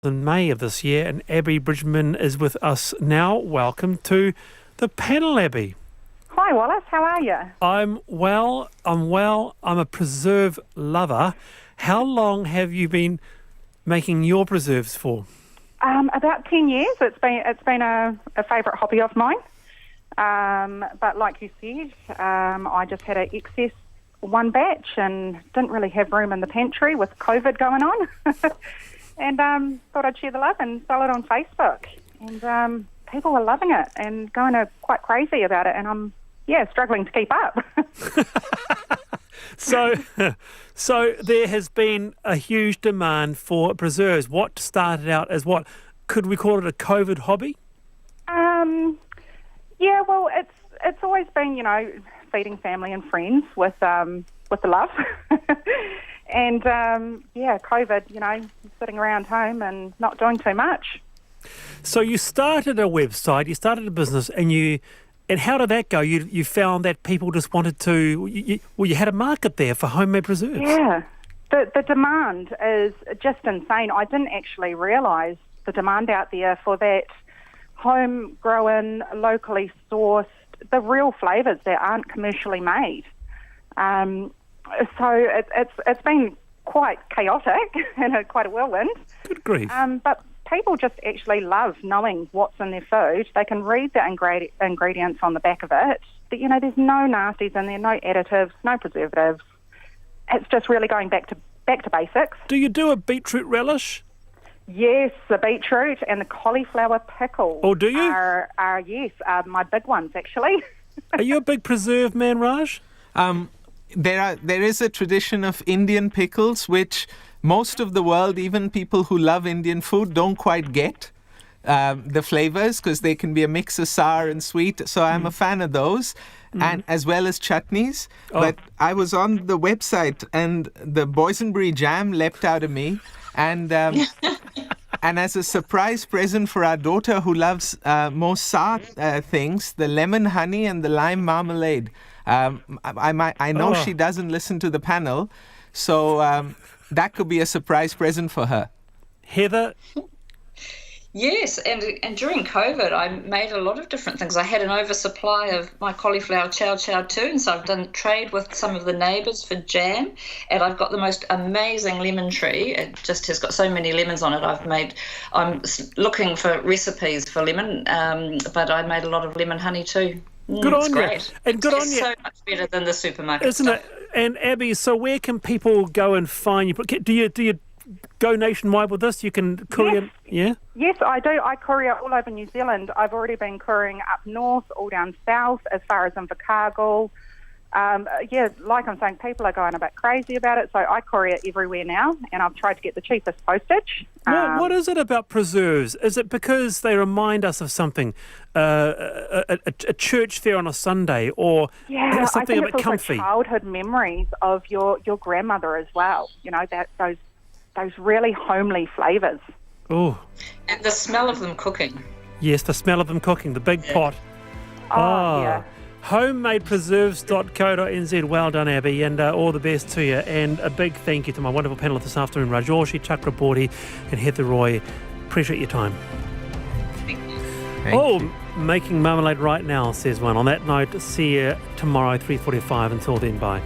in May of this year, and Abby Bridgman is with us now. Welcome to the panel, Abby. Hi, Wallace. How are you? I'm well. I'm a preserve lover. How long have you been making your preserves for? About 10 years. It's been a favourite hobby of mine. But like you said, I just had an excess one batch and didn't really have room in the pantry with COVID going on. And thought I'd share the love and sell it on Facebook. And people were loving it and going quite crazy about it. And I'm, struggling to keep up. So there has been a huge demand for preserves. What started out as what? Could we call it a COVID hobby? Well, it's always been, feeding family and friends with the love. And, COVID, sitting around home and not doing too much. So you started a website, you started a business, and how did that go? You found that people just wanted to, you had a market there for homemade preserves. Yeah, the demand is just insane. I didn't actually realise the demand out there for that home-grown, locally sourced, the real flavours that aren't commercially made. So it's been quite chaotic and quite a whirlwind. Good grief. But people just actually love knowing what's in their food. They can read the ingredients on the back of it. But, there's no nasties in there, no additives, no preservatives. It's just really going back to basics. Do you do a beetroot relish? Yes, the beetroot and the cauliflower pickle. Oh, do you? Are my big ones, actually. Are you a big preserve man, Raj? There is a tradition of Indian pickles, which most of the world, even people who love Indian food, don't quite get the flavors because they can be a mix of sour and sweet. So I'm a fan of those, and as well as chutneys. Oh. But I was on the website and the boysenberry jam leapt out of me, and and as a surprise present for our daughter who loves more sour things, the lemon honey and the lime marmalade. I know she doesn't listen to the panel, so that could be a surprise present for her. Heather? Yes, and during COVID, I made a lot of different things. I had an oversupply of my cauliflower chow too, and so I've done trade with some of the neighbours for jam, and I've got the most amazing lemon tree. It just has got so many lemons on it. I'm looking for recipes for lemon, but I made a lot of lemon honey too. Good on great. you. And good on you. It's so much better than the supermarket Isn't stuff. it? And Abby, so where can people go and find you? Do you go nationwide with this? You can courier, yeah? Yes, I do. I courier all over New Zealand. I've already been couriering up north, all down south, as far as Invercargill. Like I'm saying, people are going a bit crazy about it, so I courier everywhere now, and I've tried to get the cheapest postage. What is it about preserves? Is it because they remind us of something, a church fair on a Sunday, or something a bit comfy? Childhood memories of your grandmother as well. Those really homely flavours. Oh, And the smell of them cooking. yes, the smell of them cooking, the big pot. Yeah. Homemadepreserves.co.nz. Well done, Abby, and all the best to you. And a big thank you to my wonderful panel this afternoon, Rajoshi Chakraborty and Heather Roy. Appreciate your time. Thank you. Thank you. Making marmalade right now, says one. On that note, see you tomorrow, 3:45. Until then, bye.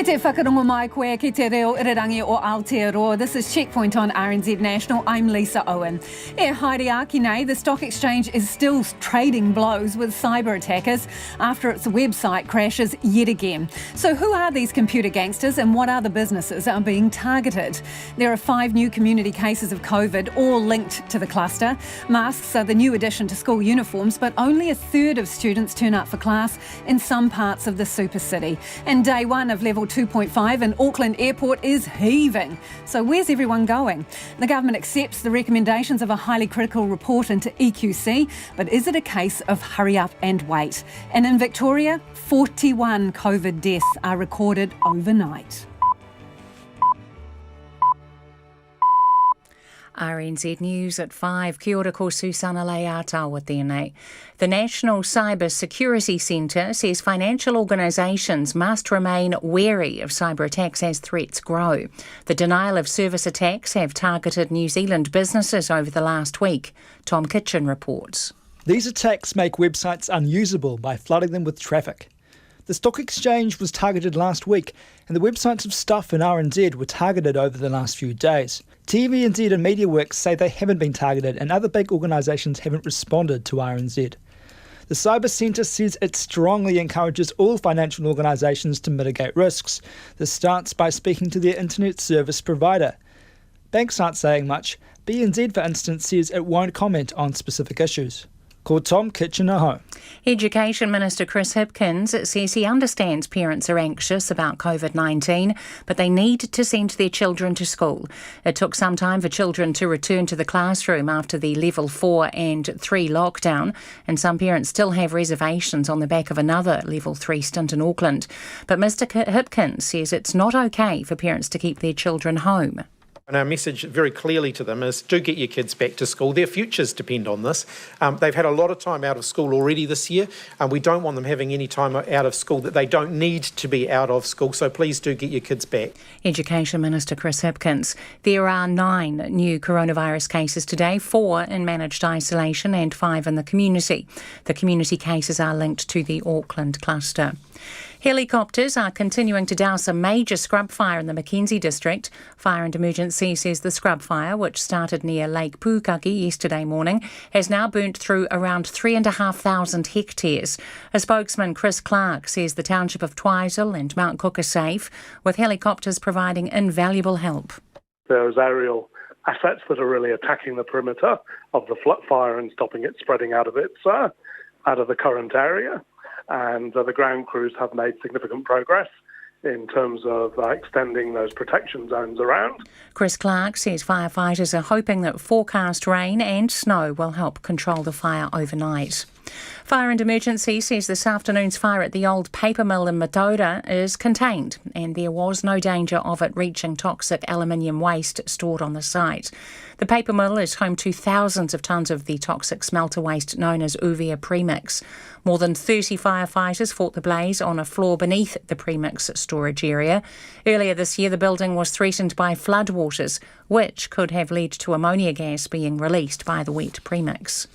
Te whakarongo mai koe ki te reo irirangi o Aotearoa. This is Checkpoint on RNZ National. I'm Lisa Owen. E haere aki nei, the stock exchange is still trading blows with cyber attackers after its website crashes yet again. So who are these computer gangsters and what other businesses are being targeted? There are 5 new community cases of COVID, all linked to the cluster. Masks are the new addition to school uniforms, but only a third of students turn up for class in some parts of the super city. And day 1 of level 2.5 in Auckland Airport is heaving. So where's everyone going? The government accepts the recommendations of a highly critical report into EQC, but is it a case of hurry up and wait? And in Victoria, 41 COVID deaths are recorded overnight. RNZ News at 5. Kia ora ko Susana Leata tēnei. The National Cyber Security Centre says financial organisations must remain wary of cyber attacks as threats grow. The denial of service attacks have targeted New Zealand businesses over the last week. Tom Kitchen reports. These attacks make websites unusable by flooding them with traffic. The stock exchange was targeted last week, and the websites of Stuff and RNZ were targeted over the last few days. TVNZ and MediaWorks say they haven't been targeted, and other big organisations haven't responded to RNZ. The Cyber Centre says it strongly encourages all financial organisations to mitigate risks. This starts by speaking to their internet service provider. Banks aren't saying much. BNZ, for instance, says it won't comment on specific issues. Ko Tom Kitchen aho. Education Minister Chris Hipkins says he understands parents are anxious about COVID-19, but they need to send their children to school. It took some time for children to return to the classroom after the Level 4 and 3 lockdown, and some parents still have reservations on the back of another Level 3 stint in Auckland. But Mr Hipkins says it's not okay for parents to keep their children home. And our message very clearly to them is do get your kids back to school. Their futures depend on this. They've had a lot of time out of school already this year, and we don't want them having any time out of school that they don't need to be out of school. So please do get your kids back. Education Minister Chris Hipkins. There are 9 new coronavirus cases today, 4 in managed isolation and 5 in the community. The community cases are linked to the Auckland cluster. Helicopters are continuing to douse a major scrub fire in the Mckinsey district. Fire and Emergencies says the scrub fire, which started near Lake Pukaki yesterday morning, has now burnt through around 3,500 hectares. A spokesman, Chris Clark, says the township of Twizel and Mount Cook are safe, with helicopters providing invaluable help. There's aerial assets that are really attacking the perimeter of the fire and stopping it spreading out of the current area. And the ground crews have made significant progress in terms of extending those protection zones around. Chris Clark says firefighters are hoping that forecast rain and snow will help control the fire overnight. Fire and Emergency says this afternoon's fire at the old paper mill in Mataura is contained, and there was no danger of it reaching toxic aluminium waste stored on the site. The paper mill is home to thousands of tonnes of the toxic smelter waste known as Uvia premix. More than 30 firefighters fought the blaze on a floor beneath the premix storage area. Earlier this year, the building was threatened by floodwaters, which could have led to ammonia gas being released by the wet premix.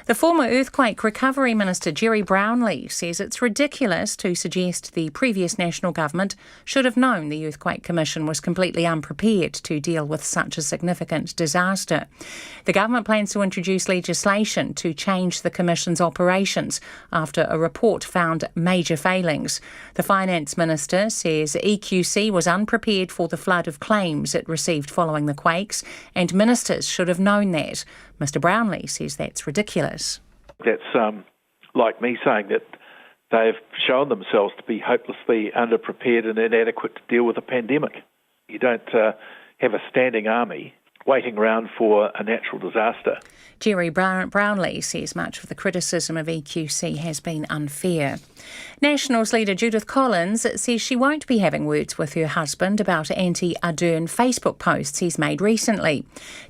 The former Earthquake Recovery Minister Jerry Brownlee says it's ridiculous to suggest the previous national government should have known the Earthquake Commission was completely unprepared to deal with such a significant disaster. The government plans to introduce legislation to change the Commission's operations after a report found major failings. The Finance Minister says EQC was unprepared for the flood of claims it received following the quakes, and ministers should have known that. Mr Brownlee says that's ridiculous. That's like me saying that they've shown themselves to be hopelessly underprepared and inadequate to deal with a pandemic. You don't have a standing army waiting around for a natural disaster. Jerry Brownlee says much of the criticism of EQC has been unfair. Nationals leader Judith Collins says she won't be having words with her husband about anti-Ardern Facebook posts he's made recently.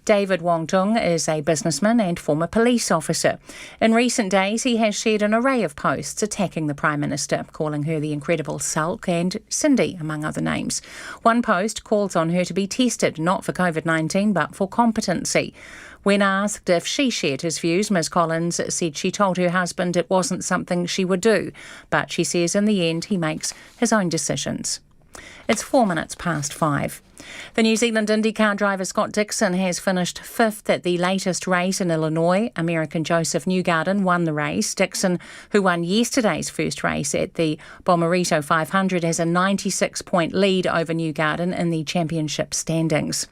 David Wong Tung is a businessman and former police officer. In recent days, he has shared an array of posts attacking the Prime Minister, calling her the incredible sulk and Cindy, among other names. One post calls on her to be tested, not for COVID-19, but for competency. When asked if she shared his views, Ms Collins said she told her husband it wasn't something she would do, but she says in the end he makes his own decisions. It's 4 minutes past 5. The New Zealand Indycar driver Scott Dixon has finished 5th at the latest race in Illinois. American Joseph Newgarden won the race. Dixon, who won yesterday's first race at the Bomarito 500, has a 96-point lead over Newgarden in the championship standings.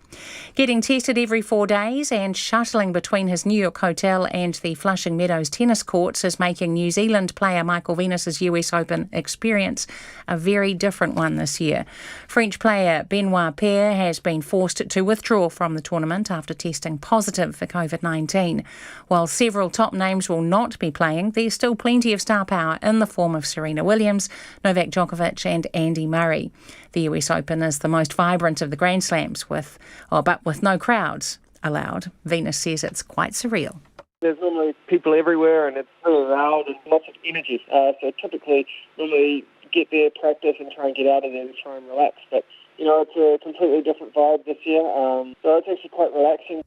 Getting tested every 4 days and shuttling between his New York hotel and the Flushing Meadows tennis courts is making New Zealand player Michael Venus's US Open experience a very different one this year. French player Benoit has been forced to withdraw from the tournament after testing positive for COVID-19. While several top names will not be playing, there's still plenty of star power in the form of Serena Williams, Novak Djokovic and Andy Murray. The US Open is the most vibrant of the Grand Slams, but with no crowds. aloud. Venus says it's quite surreal. There's normally people everywhere and it's really loud and lots of energy. So typically, normally get there, practice and try and get out of there to try and relax. But, it's a completely different vibe this year. So it's actually quite relaxing.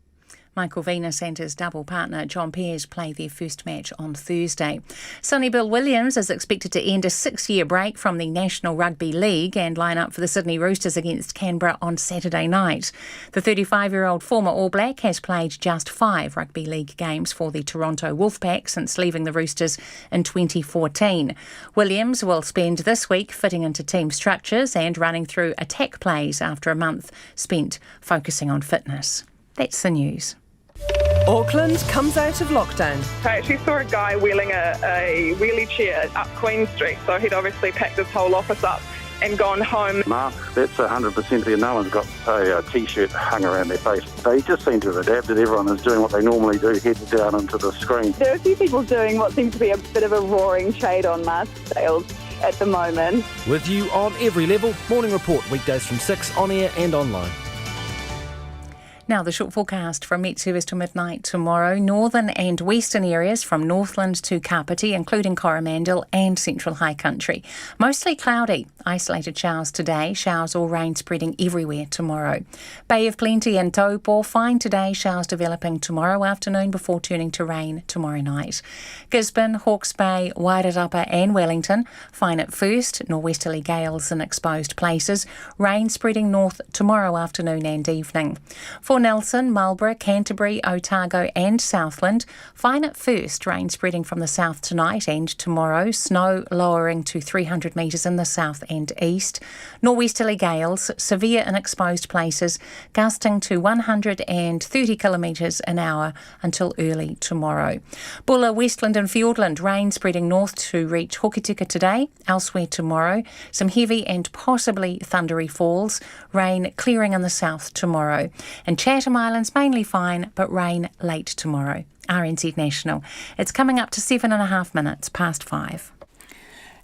Michael Venus and his double partner John Pears play their first match on Thursday. Sonny Bill Williams is expected to end a 6-year break from the National Rugby League and line up for the Sydney Roosters against Canberra on Saturday night. The 35-year-old former All Black has played just 5 rugby league games for the Toronto Wolfpack since leaving the Roosters in 2014. Williams will spend this week fitting into team structures and running through attack plays after a month spent focusing on fitness. That's the news. Auckland comes out of lockdown. I actually saw a guy wheeling a wheelie chair up Queen Street, so he'd obviously packed his whole office up and gone home. Mask, that's 100% there. No one's got a T-shirt hung around their face. They just seem to have adapted. Everyone is doing what they normally do, heads down into the screen. There are a few people doing what seems to be a bit of a roaring trade on mask sales at the moment. With you on every level, Morning Report, weekdays from 6 on air and online. Now, the short forecast from Met Service to midnight tomorrow. Northern and western areas from Northland to Kapiti, including Coromandel and Central High Country. Mostly cloudy. Isolated showers today. Showers or rain spreading everywhere tomorrow. Bay of Plenty and Taupo. Fine today. Showers developing tomorrow afternoon before turning to rain tomorrow night. Gisborne, Hawke's Bay, Wairarapa and Wellington. Fine at first. Norwesterly gales in exposed places. Rain spreading north tomorrow afternoon and evening. For Nelson, Marlborough, Canterbury, Otago and Southland. Fine at first, rain spreading from the south tonight and tomorrow. Snow lowering to 300 metres in the south and east. Norwesterly gales, severe in exposed places, gusting to 130 kilometres an hour until early tomorrow. Bulla, Westland and Fiordland, rain spreading north to reach Hokitika today. Elsewhere tomorrow, some heavy and possibly thundery falls. Rain clearing in the south tomorrow. And Chatham Islands mainly fine, but rain late tomorrow. RNZ National. It's coming up to 7.5 minutes past 5.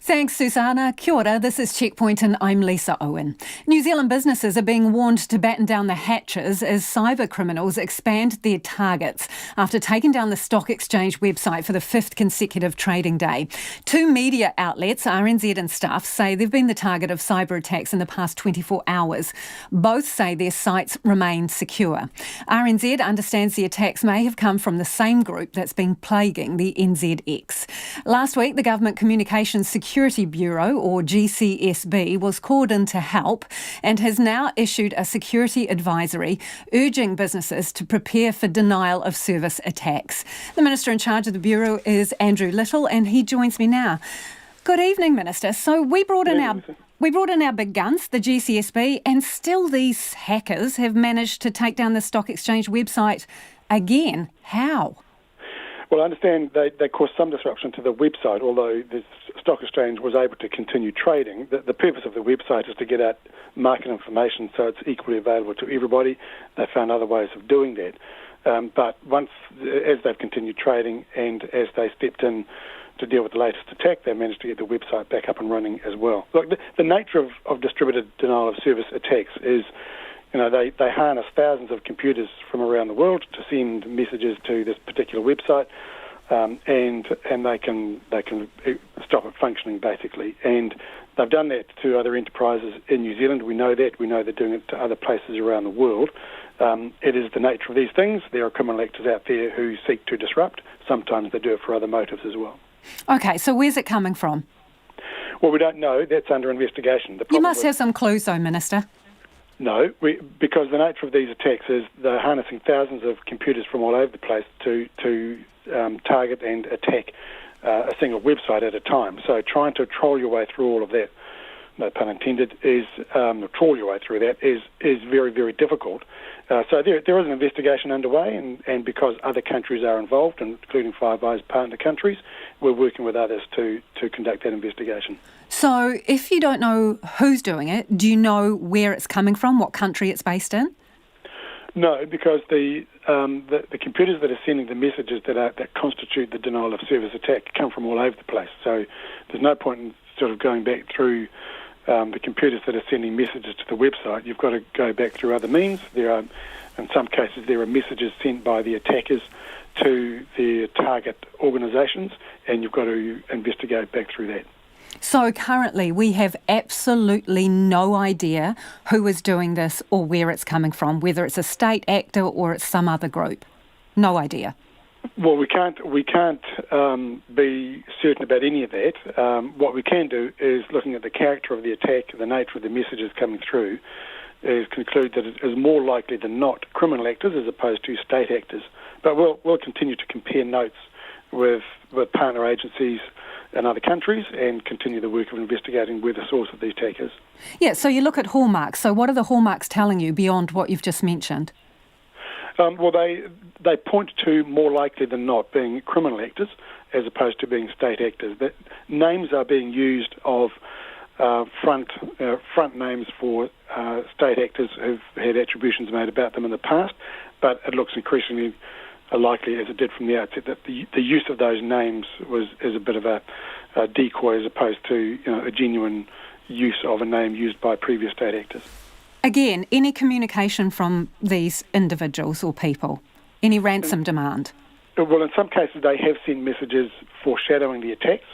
Thanks, Susanna. Kia ora, this is Checkpoint and I'm Lisa Owen. New Zealand businesses are being warned to batten down the hatches as cyber criminals expand their targets after taking down the stock exchange website for the 5th consecutive trading day. 2 media outlets, RNZ and Stuff, say they've been the target of cyber attacks in the past 24 hours. Both say their sites remain secure. RNZ understands the attacks may have come from the same group that's been plaguing the NZX. Last week, the Government Communications Security Bureau, or GCSB, was called in to help and has now issued a security advisory urging businesses to prepare for denial of service attacks. The Minister in charge of the Bureau is Andrew Little and he joins me now. Good evening, Minister. So we brought in our big guns, the GCSB, and still these hackers have managed to take down the stock exchange website again. How? Well, I understand they caused some disruption to the website, although the stock exchange was able to continue trading. The purpose of the website is to get out market information so it's equally available to everybody. They found other ways of doing that. But as they've continued trading and as they stepped in to deal with the latest attack, they managed to get the website back up and running as well. Look, the nature of distributed denial of service attacks is, they harness thousands of computers from around the world to send messages to this particular website, and they can stop it functioning basically. And they've done that to other enterprises in New Zealand. We know that. We know they're doing it to other places around the world. It is the nature of these things. There are criminal actors out there who seek to disrupt. Sometimes they do it for other motives as well. Okay, so where's it coming from? Well, we don't know. That's under investigation. You must have some clues though, Minister. No, because the nature of these attacks is they're harnessing thousands of computers from all over the place to target and attack a single website at a time. So trying to troll your way through all of that, no pun intended, trawl your way through that is very, very difficult. So there is an investigation underway, and because other countries are involved, including Five Eyes partner countries, we're working with others to conduct that investigation. So if you don't know who's doing it, do you know where it's coming from, what country it's based in? No, because the computers that are sending the messages that constitute the denial of service attack come from all over the place. So there's no point in sort of going back through the computers that are sending messages to the website, you've got to go back through other means. In some cases, there are messages sent by the attackers to their target organisations, and you've got to investigate back through that. So currently we have absolutely no idea who is doing this or where it's coming from, whether it's a state actor or it's some other group. No idea. Well, we can't be certain about any of that. What we can do is, looking at the character of the attack, the nature of the messages coming through, is conclude that it is more likely than not criminal actors as opposed to state actors. But we'll continue to compare notes with partner agencies in other countries and continue the work of investigating where the source of the attack is. Yeah, so you look at hallmarks. So what are the hallmarks telling you beyond what you've just mentioned? Well, they point to more likely than not being criminal actors as opposed to being state actors. That names are being used of front names for state actors who've had attributions made about them in the past, but it looks increasingly likely, as it did from the outset, that the use of those names is a bit of a decoy as opposed to a genuine use of a name used by previous state actors. Again, any communication from these individuals or people? Any ransom demand? Well, in some cases they have sent messages foreshadowing the attacks.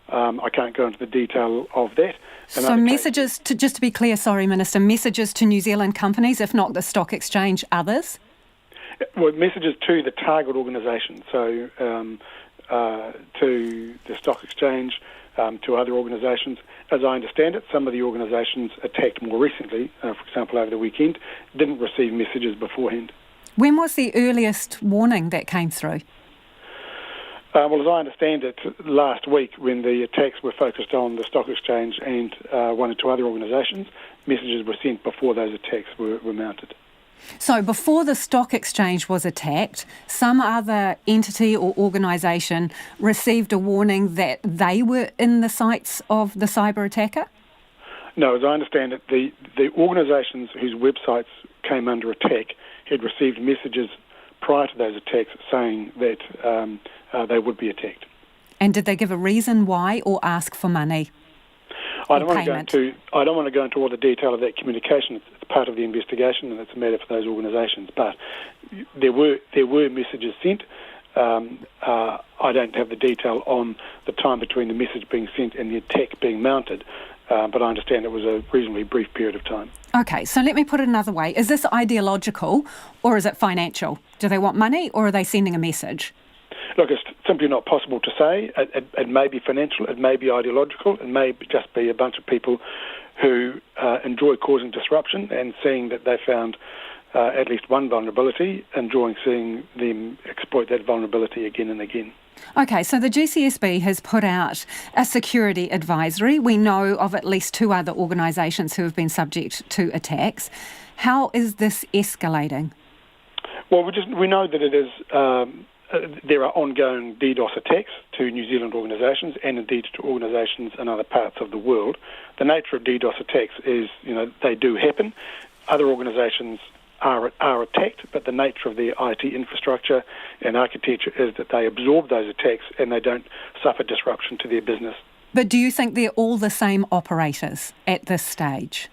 I can't go into the detail of that. So messages, just to be clear, sorry, Minister, messages to New Zealand companies, if not the stock exchange, others? Well, messages to the target organisation, so to the stock exchange, to other organisations. As I understand it, some of the organisations attacked more recently, for example over the weekend, didn't receive messages beforehand. When was the earliest warning that came through? Well, as I understand it, last week when the attacks were focused on the stock exchange and one or two other organisations, messages were sent before those attacks were mounted. So before the stock exchange was attacked, some other entity or organisation received a warning that they were in the sights of the cyber attacker? No, as I understand it, the organisations whose websites came under attack had received messages prior to those attacks saying that they would be attacked. And did they give a reason why or ask for money? I don't want to go into all the detail of that communication. It's part of the investigation, and it's a matter for those organisations. But there were messages sent. I don't have the detail on the time between the message being sent and the attack being mounted, but I understand it was a reasonably brief period of time. Okay, so let me put it another way. Is this ideological or is it financial? Do they want money or are they sending a message? Look, it's simply not possible to say. It may be financial, it may be ideological, it may just be a bunch of people who enjoy causing disruption and seeing that they found at least one vulnerability, enjoying seeing them exploit that vulnerability again and again. Okay, so the GCSB has put out a security advisory. We know of at least two other organisations who have been subject to attacks. How is this escalating? Well, we know that it is. There are ongoing DDoS attacks to New Zealand organisations and indeed to organisations in other parts of the world. The nature of DDoS attacks is, they do happen. Other organisations are attacked, but the nature of their IT infrastructure and architecture is that they absorb those attacks and they don't suffer disruption to their business. But do you think they're all the same operators at this stage?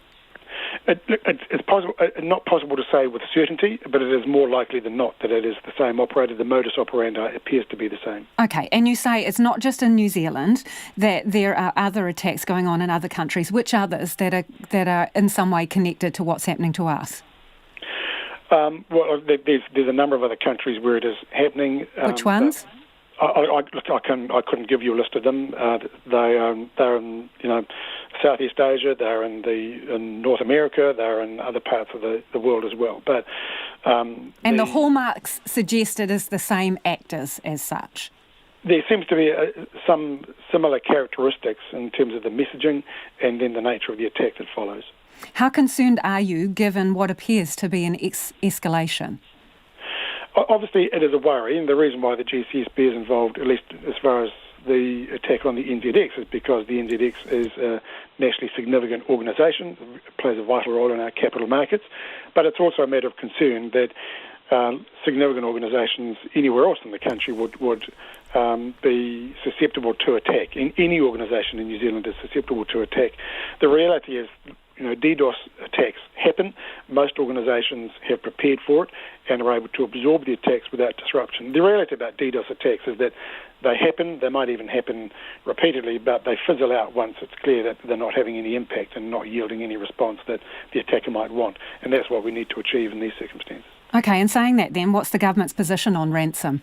It's possible, not possible to say with certainty, but it is more likely than not that it is the same operator. The modus operandi appears to be the same. Okay, and you say it's not just in New Zealand, that there are other attacks going on in other countries. Which others that are in some way connected to what's happening to us? Well, there's a number of other countries where it is happening. Which ones? I couldn't give you a list of them. They're in Southeast Asia. They're in North America. They're in other parts of the world as well. But and the hallmarks suggested as the same actors as such. There seems to be some similar characteristics in terms of the messaging and then the nature of the attack that follows. How concerned are you, given what appears to be an escalation? Obviously, it is a worry, and the reason why the GCSB is involved, at least as far as the attack on the NZX, is because the NZX is a nationally significant organisation, plays a vital role in our capital markets, but it's also a matter of concern that significant organisations anywhere else in the country would be susceptible to attack. Any organisation in New Zealand is susceptible to attack. The reality is, DDoS attacks happen. Most organisations have prepared for it and are able to absorb the attacks without disruption. The reality about DDoS attacks is that they happen, they might even happen repeatedly, but they fizzle out once it's clear that they're not having any impact and not yielding any response that the attacker might want. And that's what we need to achieve in these circumstances. OK, and saying that then, what's the government's position on ransom?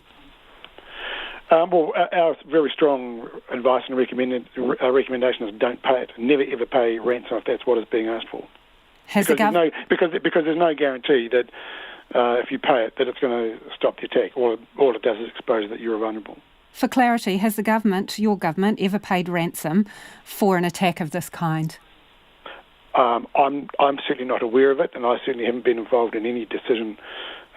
Well, our very strong advice and recommendation is don't pay it. Never ever pay ransom if that's what is being asked for. Because there's no guarantee that if you pay it that it's going to stop the attack. All it does is expose that you're vulnerable. For clarity, has the government, your government, ever paid ransom for an attack of this kind? I'm certainly not aware of it, and I certainly haven't been involved in any decision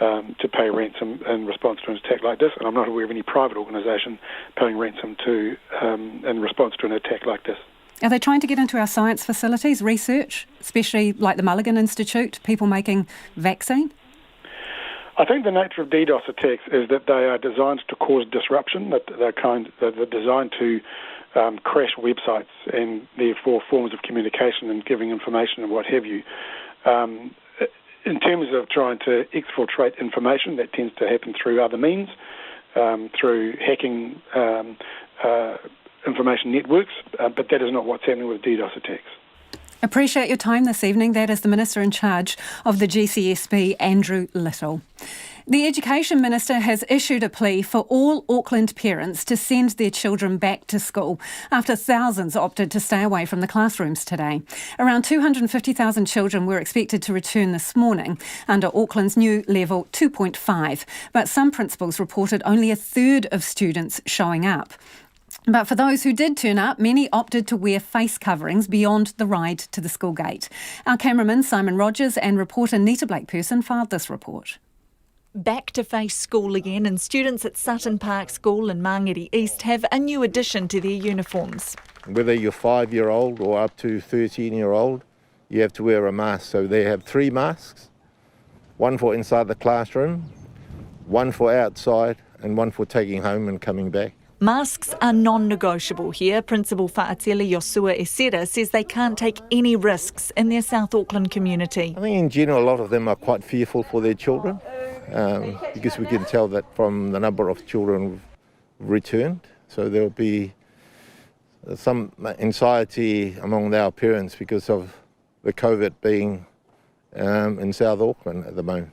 to pay ransom in response to an attack like this, and I'm not aware of any private organisation paying ransom in response to an attack like this. Are they trying to get into our science facilities, research, especially like the Mulligan Institute, people making vaccine? I think the nature of DDoS attacks is that they are designed to cause disruption, that they're designed to crash websites and therefore forms of communication and giving information and what have you. In terms of trying to exfiltrate information, that tends to happen through other means, through hacking information networks, but that is not what's happening with DDoS attacks. Appreciate your time this evening. That is the Minister in charge of the GCSB, Andrew Little. The Education Minister has issued a plea for all Auckland parents to send their children back to school after thousands opted to stay away from the classrooms today. Around 250,000 children were expected to return this morning under Auckland's new level 2.5, but some principals reported only a third of students showing up. But for those who did turn up, many opted to wear face coverings beyond the ride to the school gate. Our cameraman Simon Rogers and reporter Nita Blakeperson filed this report. Back to face school again, and students at Sutton Park School in Mangere East have a new addition to their uniforms. Whether you're 5-year-old or up to 13-year-old, you have to wear a mask. So they have 3 masks, one for inside the classroom, one for outside, and one for taking home and coming back. Masks are non-negotiable here. Principal Fa'atele Yosua Esera says they can't take any risks in their South Auckland community. I think in general a lot of them are quite fearful for their children because we can tell that from the number of children who've returned. So there will be some anxiety among our parents because of the COVID being in South Auckland at the moment.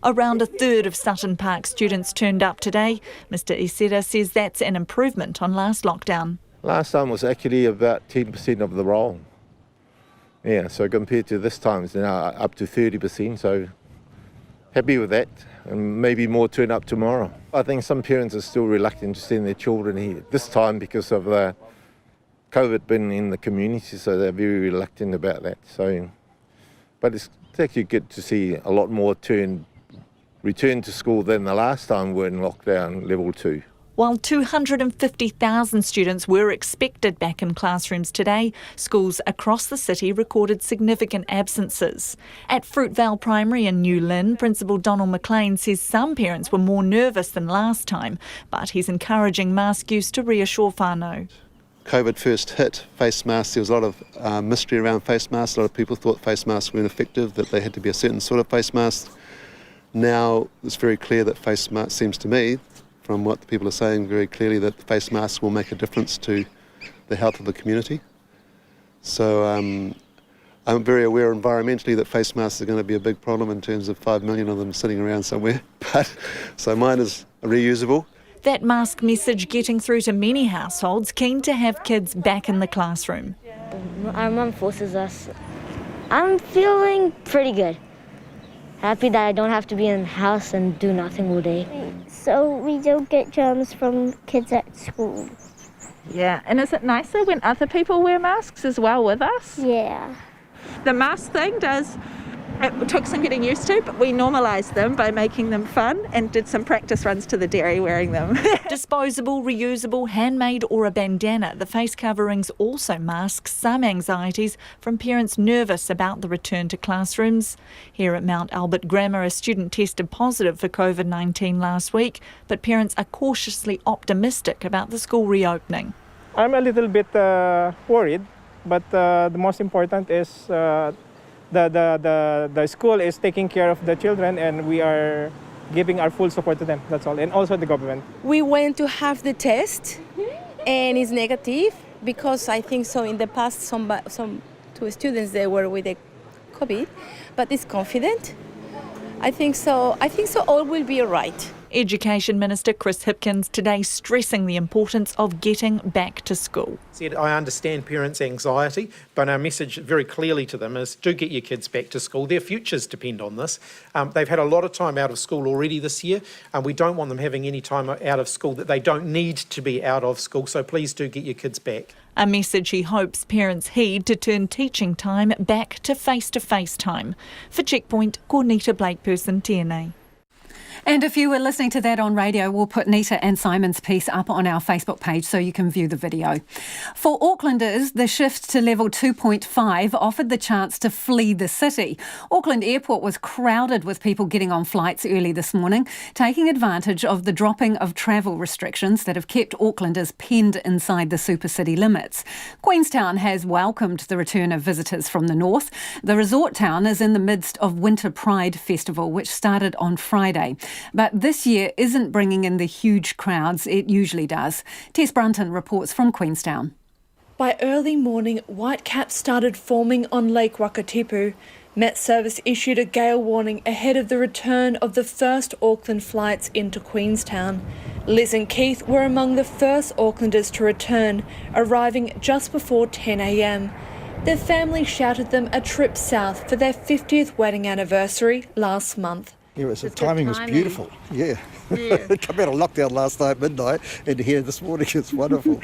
Around a third of Sutton Park students turned up today. Mr Esera says that's an improvement on last lockdown. Last time was actually about 10% of the roll. Yeah, so compared to this time, it's now up to 30%, so happy with that. And maybe more turn up tomorrow. I think some parents are still reluctant to send their children here this time because of the COVID being in the community, so they're very reluctant about that. So, but it's actually good to see a lot more return to school than the last time we were in lockdown level 2. While 250,000 students were expected back in classrooms today, schools across the city recorded significant absences. At Fruitvale Primary in New Lynn, Principal Donald McLean says some parents were more nervous than last time, but he's encouraging mask use to reassure whānau. COVID first hit, face masks, there was a lot of mystery around face masks. A lot of people thought face masks weren't effective, that they had to be a certain sort of face mask. Now it's very clear that face masks, seems to me, from what the people are saying very clearly, that face masks will make a difference to the health of the community. So I'm very aware environmentally that face masks are going to be a big problem in terms of 5 million of them sitting around somewhere. So mine is reusable. That mask message getting through to many households keen to have kids back in the classroom. Our mum forces us. I'm feeling pretty good. Happy that I don't have to be in the house and do nothing all day. So we don't get germs from kids at school. Yeah, and is it nicer when other people wear masks as well with us? Yeah. The mask thing does It took some getting used to, but we normalised them by making them fun and did some practice runs to the dairy wearing them. Disposable, reusable, handmade or a bandana, the face coverings also mask some anxieties from parents nervous about the return to classrooms. Here at Mount Albert Grammar, a student tested positive for COVID-19 last week, but parents are cautiously optimistic about the school reopening. I'm a little bit worried, but the most important is the school is taking care of the children, and we are giving our full support to them. That's all, and also the government. We went to have the test, and it's negative because I think so. In the past, some two students they were with the COVID, but it's confident. I think so. All will be all right. Education Minister Chris Hipkins today stressing the importance of getting back to school. I understand parents' anxiety, but our message very clearly to them is do get your kids back to school. Their futures depend on this. They've had a lot of time out of school already this year, and we don't want them having any time out of school that they don't need to be out of school, so please do get your kids back. A message he hopes parents heed to turn teaching time back to face-to-face time. For Checkpoint, Cornita Blakeperson, TNA. And if you were listening to that on radio, we'll put Nita and Simon's piece up on our Facebook page so you can view the video. For Aucklanders, the shift to level 2.5 offered the chance to flee the city. Auckland Airport was crowded with people getting on flights early this morning, taking advantage of the dropping of travel restrictions that have kept Aucklanders penned inside the super city limits. Queenstown has welcomed the return of visitors from the north. The resort town is in the midst of Winter Pride Festival, which started on Friday. But this year isn't bringing in the huge crowds it usually does. Tess Brunton reports from Queenstown. By early morning, whitecaps started forming on Lake Wakatipu. Met Service issued a gale warning ahead of the return of the first Auckland flights into Queenstown. Liz and Keith were among the first Aucklanders to return, arriving just before 10 a.m. Their family shouted them a trip south for their 50th wedding anniversary last month. Yeah, the timing was beautiful. Yeah. Come out of lockdown last night at midnight, and here this morning is wonderful.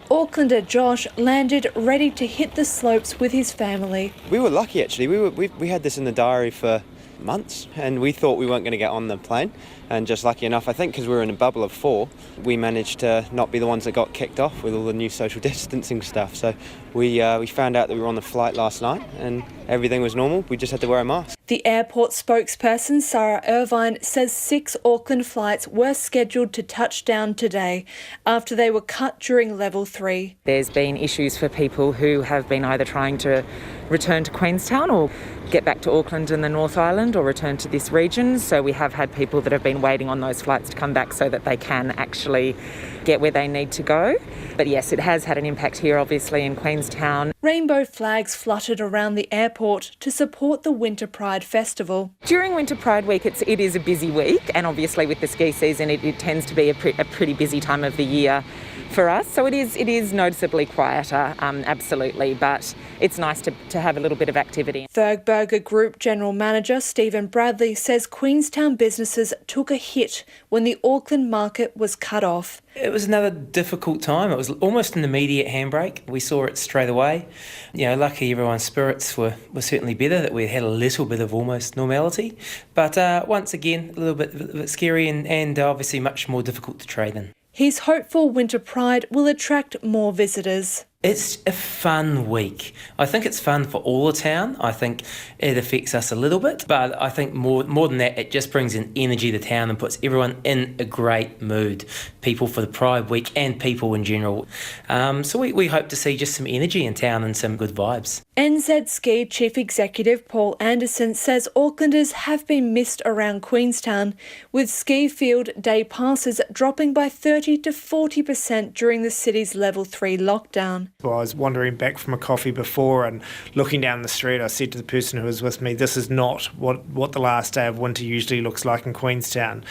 Aucklander Josh landed ready to hit the slopes with his family. We were lucky actually. We had this in the diary for months, and we thought we weren't going to get on the plane. And just lucky enough, I think, because we were in a bubble of 4, we managed to not be the ones that got kicked off with all the new social distancing stuff. So we found out that we were on the flight last night, and everything was normal. We just had to wear a mask. The airport spokesperson, Sarah Irvine, says 6 Auckland flights were scheduled to touch down today after they were cut during level 3. There's been issues for people who have been either trying to return to Queenstown or get back to Auckland and the North Island or return to this region. So we have had people that have been waiting on those flights to come back so that they can actually get where they need to go. But yes, it has had an impact here, obviously, in Queenstown. Rainbow flags fluttered around the airport to support the Winter Pride Festival. During Winter Pride Week, it is a busy week, and obviously with the ski season, it tends to be a pretty busy time of the year for us. So it is noticeably quieter, absolutely, but it's nice to have a little bit of activity. Bergberger Group General Manager Stephen Bradley says Queenstown businesses took a hit when the Auckland market was cut off. It was another difficult time. It was almost an immediate handbrake. We saw it straight away. Lucky everyone's spirits were certainly better, that we had a little bit of almost normality. But once again, a little bit scary and obviously much more difficult to trade in. He's hopeful Winter Pride will attract more visitors. It's a fun week. I think it's fun for all the town. I think it affects us a little bit, but I think more than that, it just brings an energy to the town and puts everyone in a great mood. People for the Pride Week and people in general. So we hope to see just some energy in town and some good vibes. NZ Ski Chief Executive Paul Anderson says Aucklanders have been missed around Queenstown, with ski field day passes dropping by 30 to 40% during the city's level 3 lockdown. Well, I was wandering back from a coffee before and looking down the street, I said to the person who was with me, this is not what the last day of winter usually looks like in Queenstown.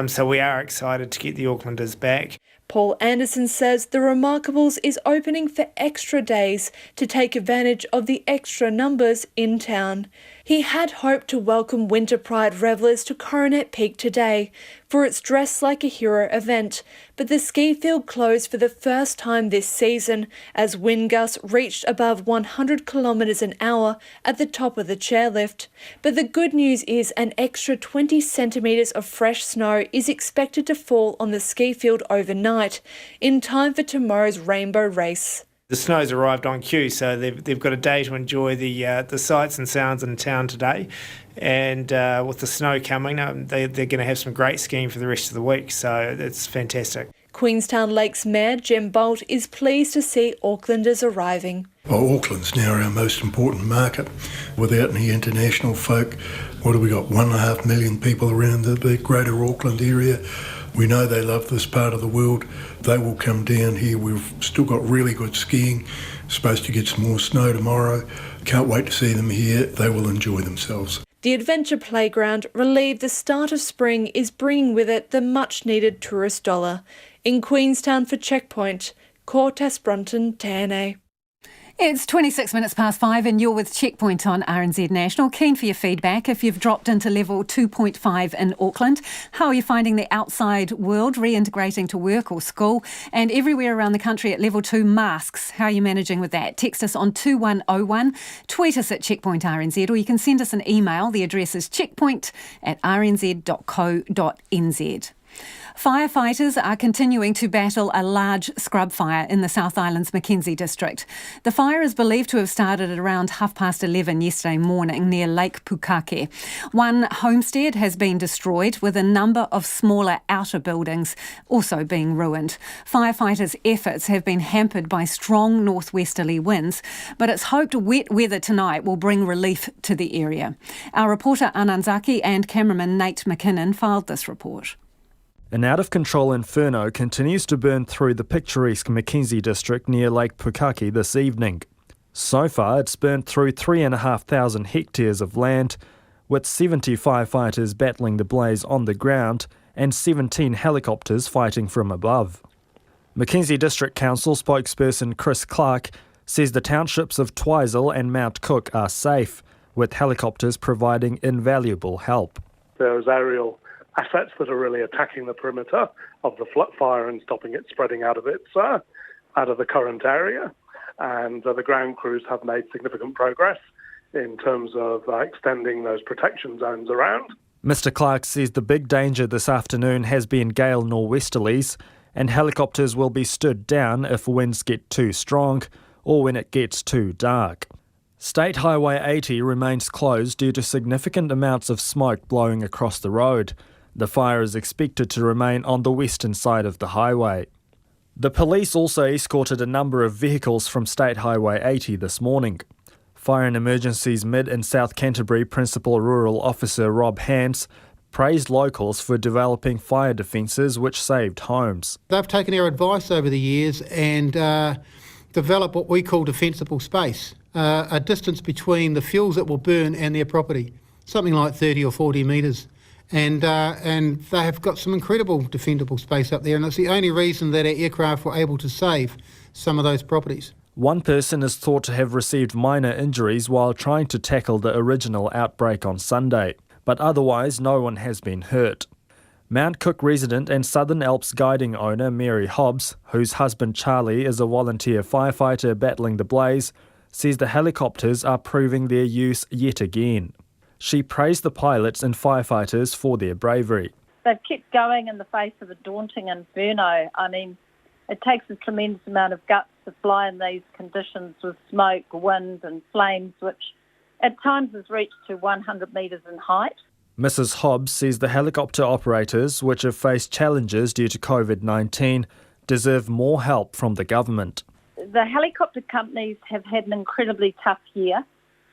So we are excited to get the Aucklanders back. Paul Anderson says the Remarkables is opening for extra days to take advantage of the extra numbers in town. He had hoped to welcome Winter Pride revellers to Coronet Peak today for its Dress Like a Hero event, but the ski field closed for the first time this season as wind gusts reached above 100 kilometres an hour at the top of the chairlift. But the good news is an extra 20 centimetres of fresh snow is expected to fall on the ski field overnight, in time for tomorrow's rainbow race. The snow's arrived on cue, so they've got a day to enjoy the sights and sounds in town today. And with the snow coming, they're going to have some great skiing for the rest of the week, so it's fantastic. Queenstown Lakes Mayor Jem Bolt is pleased to see Aucklanders arriving. Well, Auckland's now our most important market. Without any international folk, what have we got, 1.5 million people around the greater Auckland area? We know they love this part of the world. They will come down here. We've still got really good skiing. Supposed to get some more snow tomorrow. Can't wait to see them here. They will enjoy themselves. The Adventure Playground, relieved the start of spring, is bringing with it the much-needed tourist dollar. In Queenstown for Checkpoint, Cortes Brunton, TNA. It's 26 minutes past 5 and you're with Checkpoint on RNZ National. Keen for your feedback if you've dropped into level 2.5 in Auckland. How are you finding the outside world reintegrating to work or school? And everywhere around the country at level 2, masks. How are you managing with that? Text us on 2101, tweet us at Checkpoint RNZ, or you can send us an email. The address is checkpoint@rnz.co.nz. Firefighters are continuing to battle a large scrub fire in the South Island's Mckinsey district. The fire is believed to have started at around 11:30 yesterday morning near Lake Pukake. One homestead has been destroyed, with a number of smaller outer buildings also being ruined. Firefighters' efforts have been hampered by strong northwesterly winds, but it's hoped wet weather tonight will bring relief to the area. Our reporter Ananzaki and cameraman Nate McKinnon filed this report. An out-of-control inferno continues to burn through the picturesque Mckinsey district near Lake Pukake this evening. So far, it's burnt through 3,500 hectares of land, with 70 firefighters battling the blaze on the ground and 17 helicopters fighting from above. Mckinsey District Council spokesperson Chris Clark says the townships of Twizel and Mount Cook are safe, with helicopters providing invaluable help. There's aerial assets that are really attacking the perimeter of the fire and stopping it spreading out of the current area. And the ground crews have made significant progress in terms of extending those protection zones around. Mr. Clark says the big danger this afternoon has been gale nor'westerlies, and helicopters will be stood down if winds get too strong or when it gets too dark. State Highway 80 remains closed due to significant amounts of smoke blowing across the road. The fire is expected to remain on the western side of the highway. The police also escorted a number of vehicles from State Highway 80 this morning. Fire and Emergencies Mid and South Canterbury Principal Rural Officer Rob Hans praised locals for developing fire defences which saved homes. They've taken our advice over the years and developed what we call defensible space, a distance between the fuels that will burn and their property, something like 30 or 40 metres. And they have got some incredible defendable space up there, and it's the only reason that our aircraft were able to save some of those properties. One person is thought to have received minor injuries while trying to tackle the original outbreak on Sunday, but otherwise no one has been hurt. Mount Cook resident and Southern Alps guiding owner Mary Hobbs, whose husband Charlie is a volunteer firefighter battling the blaze, says the helicopters are proving their use yet again. She praised the pilots and firefighters for their bravery. They've kept going in the face of a daunting inferno. I mean, it takes a tremendous amount of guts to fly in these conditions with smoke, wind and flames, which at times has reached to 100 metres in height. Mrs. Hobbs says the helicopter operators, which have faced challenges due to COVID-19, deserve more help from the government. The helicopter companies have had an incredibly tough year,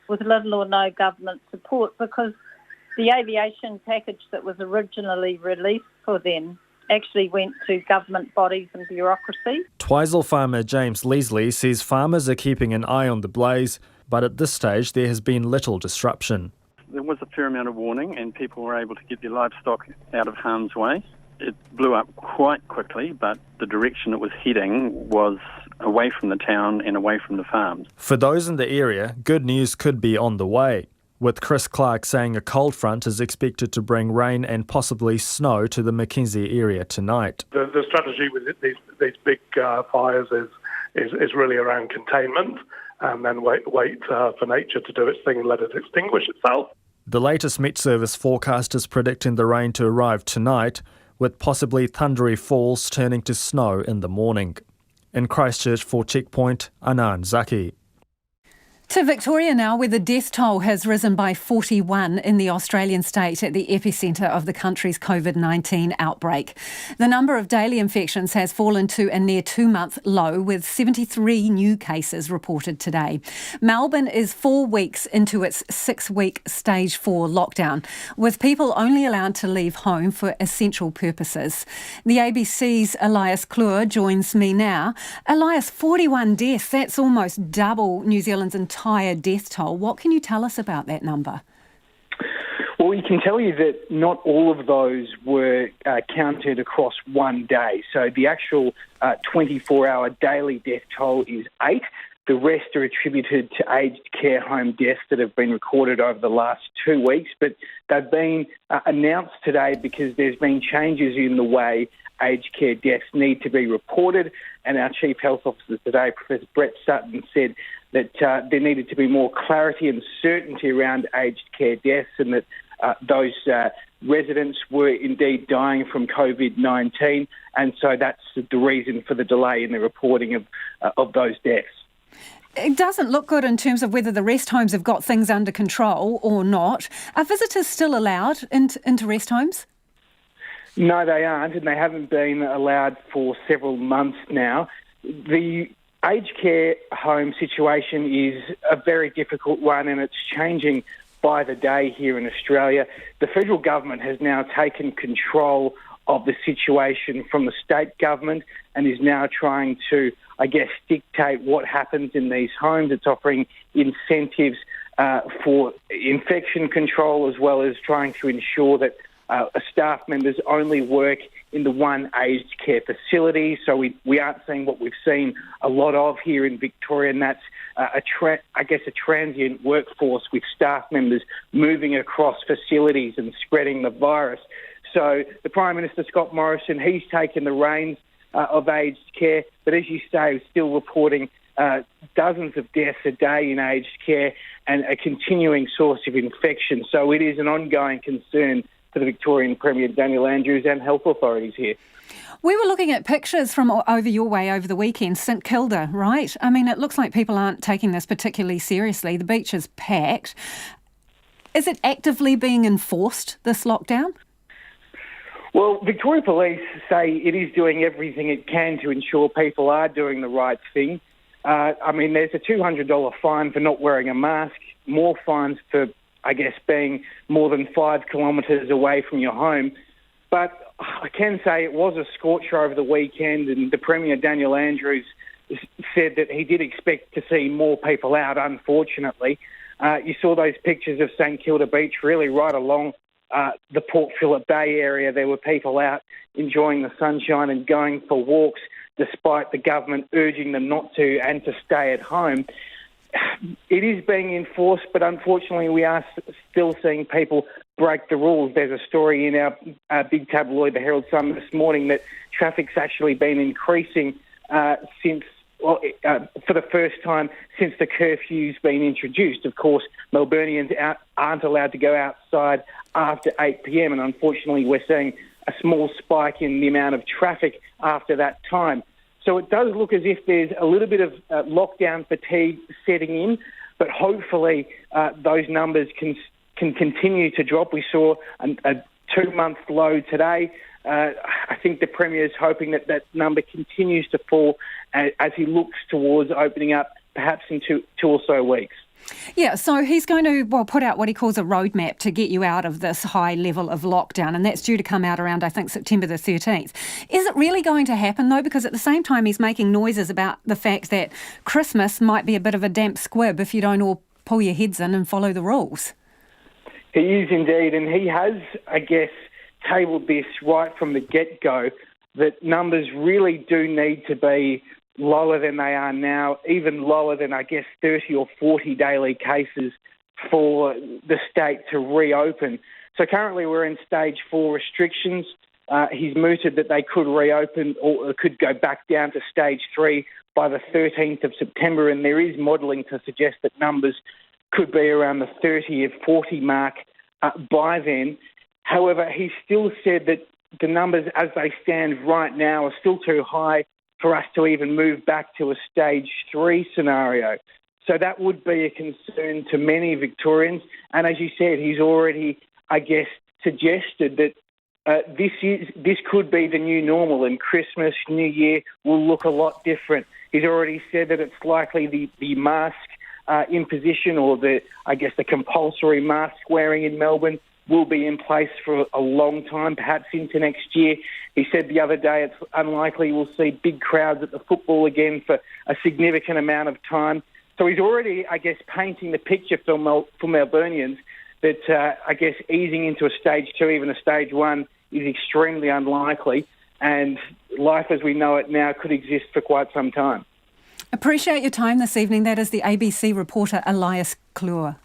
with little or no government support, because the aviation package that was originally released for them actually went to government bodies and bureaucracy. Twizel farmer James Leslie says farmers are keeping an eye on the blaze, but at this stage there has been little disruption. There was a fair amount of warning and people were able to get their livestock out of harm's way. it blew up quite quickly, but the direction it was heading was away from the town and away from the farms. For those in the area, good news could be on the way, with Chris Clark saying a cold front is expected to bring rain and possibly snow to the Mckinsey area tonight. The strategy with these big fires is really around containment, and then wait for nature to do its thing and let it extinguish itself. The latest Met Service forecast is predicting the rain to arrive tonight, with possibly thundery falls turning to snow in the morning. In Christchurch for Checkpoint, Anand Zaki. To Victoria now, where the death toll has risen by 41 in the Australian state at the epicentre of the country's COVID-19 outbreak. The number of daily infections has fallen to a near 2-month low, with 73 new cases reported today. Melbourne is 4 weeks into its 6-week stage 4 lockdown, with people only allowed to leave home for essential purposes. The ABC's Elias Klur joins me now. Elias, 41 deaths, that's almost double New Zealand's entire death toll. What can you tell us about that number? Well, we can tell you that not all of those were counted across one day. So the actual 24-hour daily death toll is 8. The rest are attributed to aged care home deaths that have been recorded over the last 2 weeks. But they've been announced today because there's been changes in the way aged care deaths need to be reported. And our Chief Health Officer today, Professor Brett Sutton, said that there needed to be more clarity and certainty around aged care deaths, and that those residents were indeed dying from COVID-19. And so that's the reason for the delay in the reporting of those deaths. It doesn't look good in terms of whether the rest homes have got things under control or not. Are visitors still allowed into rest homes? No, they aren't, and they haven't been allowed for several months now. The aged care home situation is a very difficult one, and it's changing by the day here in Australia. The federal government has now taken control of the situation from the state government and is now trying to, dictate what happens in these homes. It's offering incentives for infection control, as well as trying to ensure that staff members only work in the one aged care facility. So we aren't seeing what we've seen a lot of here in Victoria, and that's a transient workforce with staff members moving across facilities and spreading the virus. So the Prime Minister, Scott Morrison, he's taken the reins of aged care, but as you say, still reporting dozens of deaths a day in aged care and a continuing source of infection. So it is an ongoing concern for the Victorian Premier Daniel Andrews and health authorities here. We were looking at pictures from over your way over the weekend, St Kilda, right? I mean, it looks like people aren't taking this particularly seriously. The beach is packed. Is it actively being enforced, this lockdown? Well, Victoria Police say it is doing everything it can to ensure people are doing the right thing. There's a $200 fine for not wearing a mask, more fines for being more than 5 kilometres away from your home. But I can say it was a scorcher over the weekend, and the Premier, Daniel Andrews, said that he did expect to see more people out, unfortunately. You saw those pictures of St Kilda Beach really right along the Port Phillip Bay area. There were people out enjoying the sunshine and going for walks, despite the government urging them not to and to stay at home. It is being enforced, but unfortunately we are still seeing people break the rules. There's a story in our big tabloid, the Herald Sun, this morning that traffic's actually been increasing for the first time since the curfew's been introduced. Of course, Melburnians aren't allowed to go outside after 8 p.m, and unfortunately we're seeing a small spike in the amount of traffic after that time. So it does look as if there's a little bit of lockdown fatigue setting in, but hopefully those numbers can continue to drop. We saw a 2-month low today. I think the Premier is hoping that number continues to fall as he looks towards opening up perhaps in two or so weeks. Yeah, so he's going to put out what he calls a roadmap to get you out of this high level of lockdown, and that's due to come out around, I think, September the 13th. Is it really going to happen, though? Because at the same time, he's making noises about the fact that Christmas might be a bit of a damp squib if you don't all pull your heads in and follow the rules. He is indeed, and he has, tabled this right from the get-go, that numbers really do need to be lower than they are now, even lower than, 30 or 40 daily cases for the state to reopen. So currently we're in stage 4 restrictions. He's mooted that they could reopen or could go back down to stage 3 by the 13th of September, and there is modelling to suggest that numbers could be around the 30 or 40 mark by then. However, he still said that the numbers as they stand right now are still too high for us to even move back to a stage 3 scenario. So that would be a concern to many Victorians. And as you said, he's already, suggested that this could be the new normal, and Christmas, New Year will look a lot different. He's already said that it's likely the mask imposition or the compulsory mask wearing in Melbourne will be in place for a long time, perhaps into next year. He said the other day it's unlikely we'll see big crowds at the football again for a significant amount of time. So he's already, painting the picture for Melburnians that, easing into a stage 2, even a stage 1, is extremely unlikely, and life as we know it now could exist for quite some time. Appreciate your time this evening. That is the ABC reporter Elias Klur.